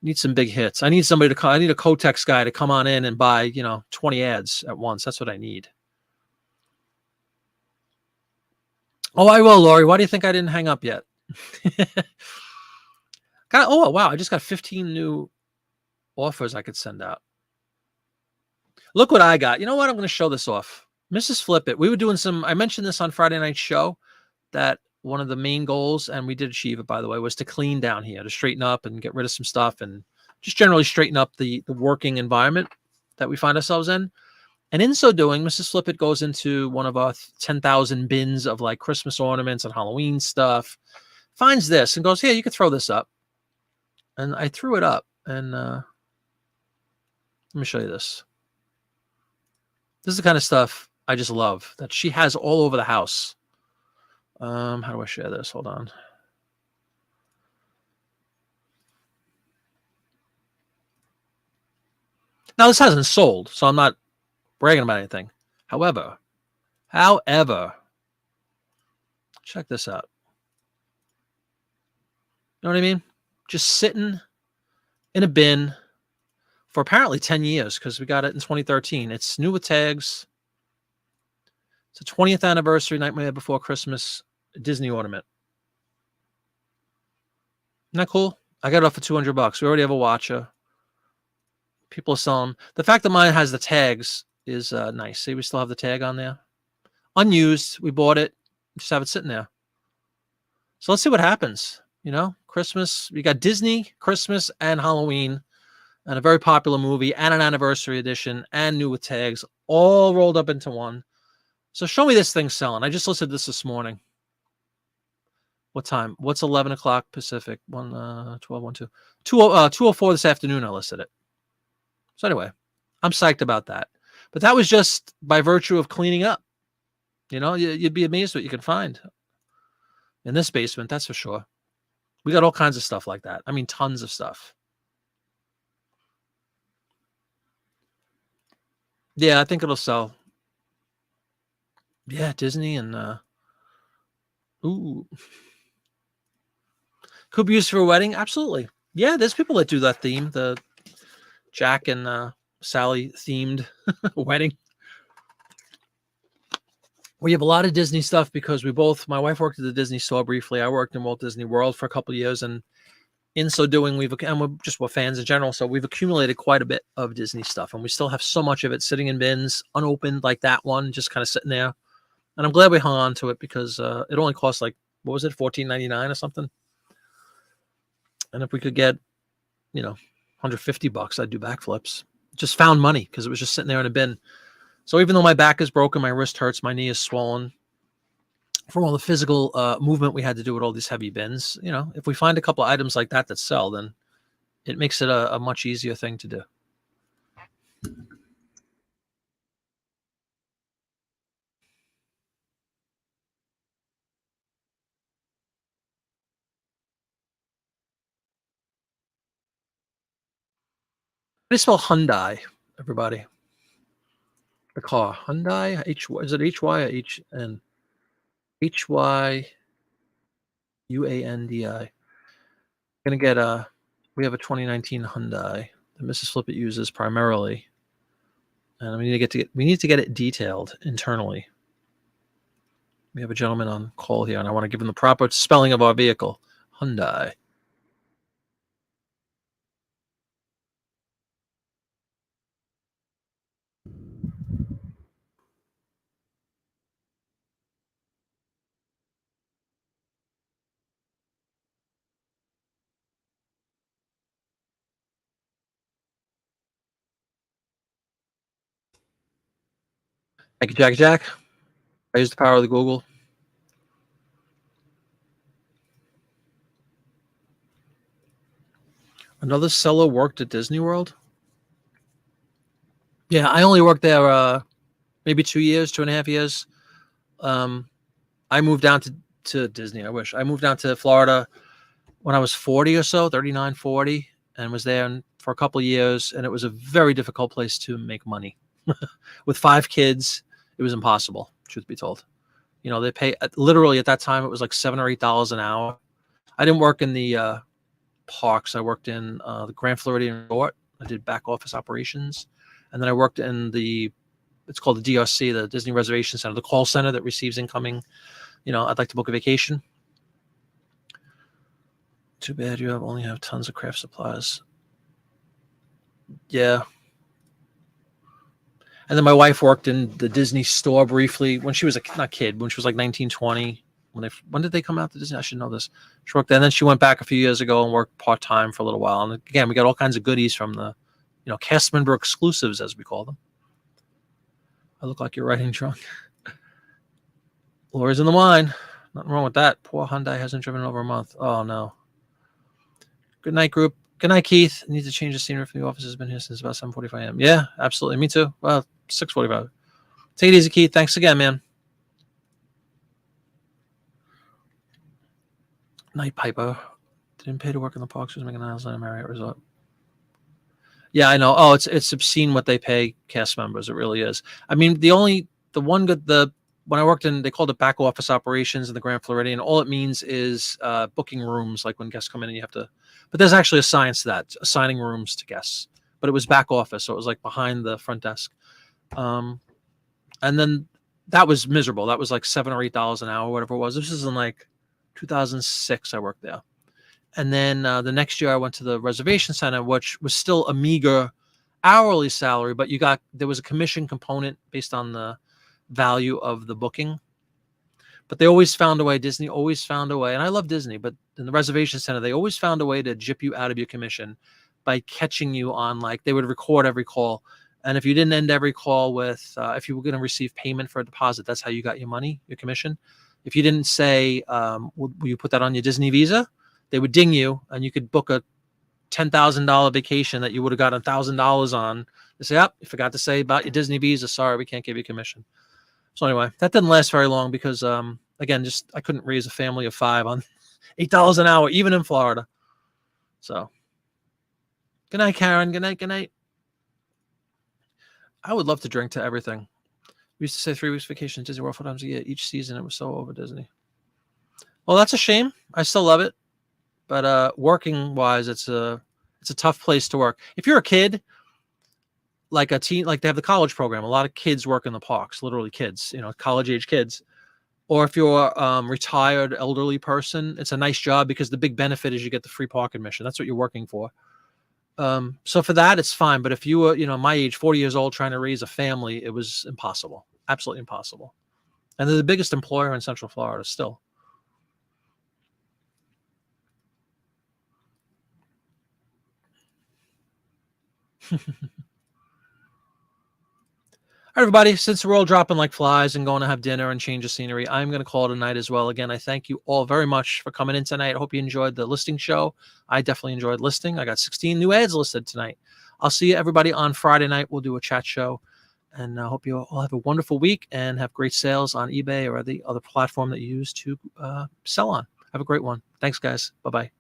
Need some big hits. I need somebody to. I need a Kotex guy to come on in and buy 20 ads at once. That's what I need. Oh, I will, Lori. Why do you think I didn't hang up yet? Oh, wow. I just got 15 new offers I could send out. Look what I got. You know what? I'm going to show this off. Mrs. Flip It. We were doing I mentioned this on Friday night's show, that one of the main goals, and we did achieve it, by the way, was to clean down here, to straighten up and get rid of some stuff and just generally straighten up the working environment that we find ourselves in. And in so doing, Mrs. Flip It goes into one of our 10,000 bins of like Christmas ornaments and Halloween stuff, finds this and goes, "Here, you can throw this up." And I threw it up. And let me show you this. This is the kind of stuff I just love that she has all over the house. How do I share this? Hold on. Now, this hasn't sold, so I'm not bragging about anything. However, check this out. You know what I mean? Just sitting in a bin for apparently 10 years because we got it in 2013. It's new with tags. It's a 20th anniversary Nightmare Before Christmas Disney ornament. Isn't that cool? I got it off for $200. We already have a watcher. People are selling them. The fact that mine has the tags is nice. See, we still have the tag on there. Unused. We bought it. Just have it sitting there. So let's see what happens. Christmas. We got Disney, Christmas, and Halloween, and a very popular movie, and an anniversary edition, and new with tags, all rolled up into one. So show me this thing selling. I just listed this morning. What time? What's 11 o'clock Pacific? 12, 1, 2. 2:04 this afternoon, I listed it. So anyway, I'm psyched about that. But that was just by virtue of cleaning up. You'd be amazed what you can find in this basement, that's for sure. We got all kinds of stuff like that. I mean, tons of stuff. Yeah, I think it'll sell. Yeah, Disney and ooh. Could be used for a wedding? Absolutely. Yeah, there's people that do that theme, the Jack and Sally themed wedding. We have a lot of Disney stuff because my wife worked at the Disney store briefly. I worked in Walt Disney World for a couple of years, and in so doing, we're fans in general. So we've accumulated quite a bit of Disney stuff, and we still have so much of it sitting in bins, unopened, like that one, just kind of sitting there. And I'm glad we hung on to it because it only cost like, what was it, $14.99 or something? And if we could get, $150, I'd do backflips. Just found money because it was just sitting there in a bin. So even though my back is broken, my wrist hurts, my knee is swollen from all the physical movement we had to do with all these heavy bins, if we find a couple of items like that sell, then it makes it a much easier thing to do. How do you spell Hyundai, everybody? The car. Hyundai? Is it H-Y or H-N? Hyundai. Gonna get we have a 2019 Hyundai that Mrs. Flip It uses primarily. And we need to get it detailed internally. We have a gentleman on call here, and I want to give him the proper spelling of our vehicle. Hyundai. Thank you, Jack. Jack. I use the power of the Google. Another seller worked at Disney World. Yeah, I only worked there maybe 2 years, 2.5 years. I moved down to Disney. I wish I moved down to Florida when I was 40 or so, 39, 40, and was there for a couple of years. And it was a very difficult place to make money. With 5 kids, it was impossible, truth be told. You know, they pay literally at that time, it was like $7 or $8 an hour. I didn't work in the parks. I worked in the Grand Floridian Resort. I did back office operations. And then I worked in it's called the DRC, the Disney Reservation Center, the call center that receives incoming, I'd like to book a vacation. Too bad you only have tons of craft supplies. Yeah. And then my wife worked in the Disney store briefly when she was not kid, when she was like 19, 20. When did they come out to Disney? I should know this. She worked there, and then she went back a few years ago and worked part-time for a little while. And again, we got all kinds of goodies from the, cast member exclusives, as we call them. I look like you're riding drunk. Laura's in the wine. Nothing wrong with that. Poor Hyundai hasn't driven in over a month. Oh, no. Good night, group. Good night, Keith. I need to change the scenery from the office. Has been here since about 7:45 a.m. Yeah, absolutely. Me too. Well, 6:45. Take it easy, Keith. Thanks again, man. Night Piper. Didn't pay to work in the parks. Was making an Marriott Resort. Yeah, I know. Oh, it's obscene what they pay cast members. It really is. I mean, when I worked they called it back office operations in the Grand Floridian. All it means is booking rooms, like when guests come in and you have to. But there's actually a science to that, assigning rooms to guests. But it was back office, so it was like behind the front desk. And then that was miserable. That was like $7 or $8 an hour, whatever it was. This is in like 2006. I worked there. And then the next year I went to the reservation center, which was still a meager hourly salary, but there was a commission component based on the value of the booking. But they always found a way. Disney always found a way. And I love Disney, but in the reservation center, they always found a way to jip you out of your commission by catching you on, like, they would record every call. And if you didn't end every call with, if you were going to receive payment for a deposit, that's how you got your money, your commission. If you didn't say, will you put that on your Disney Visa? They would ding you, and you could book a $10,000 vacation that you would have gotten $1,000 on. They say, you forgot to say about your Disney Visa. Sorry, we can't give you commission. So anyway, that didn't last very long because, again, I couldn't raise a family of 5 on $8 an hour, even in Florida. So good night, Karen. Good night. Good night. I would love to drink to everything. We used to say 3 weeks vacation at Disney World 4 times a year. Each season, it was so over Disney. Well, that's a shame. I still love it. But working wise, it's a tough place to work. If you're a kid, like a teen, like they have the college program, a lot of kids work in the parks, literally kids, college age kids. Or if you're a retired elderly person, it's a nice job because the big benefit is you get the free park admission. That's what you're working for. So for that, it's fine. But if you were, my age, 40 years old, trying to raise a family, it was impossible, absolutely impossible. And they're the biggest employer in Central Florida still. All right, everybody, since we're all dropping like flies and going to have dinner and change of scenery, I'm going to call it a night as well. Again, I thank you all very much for coming in tonight. I hope you enjoyed the listing show. I definitely enjoyed listing. I got 16 new ads listed tonight. I'll see you, everybody, on Friday night. We'll do a chat show. And I hope you all have a wonderful week and have great sales on eBay or the other platform that you use to sell on. Have a great one. Thanks, guys. Bye-bye.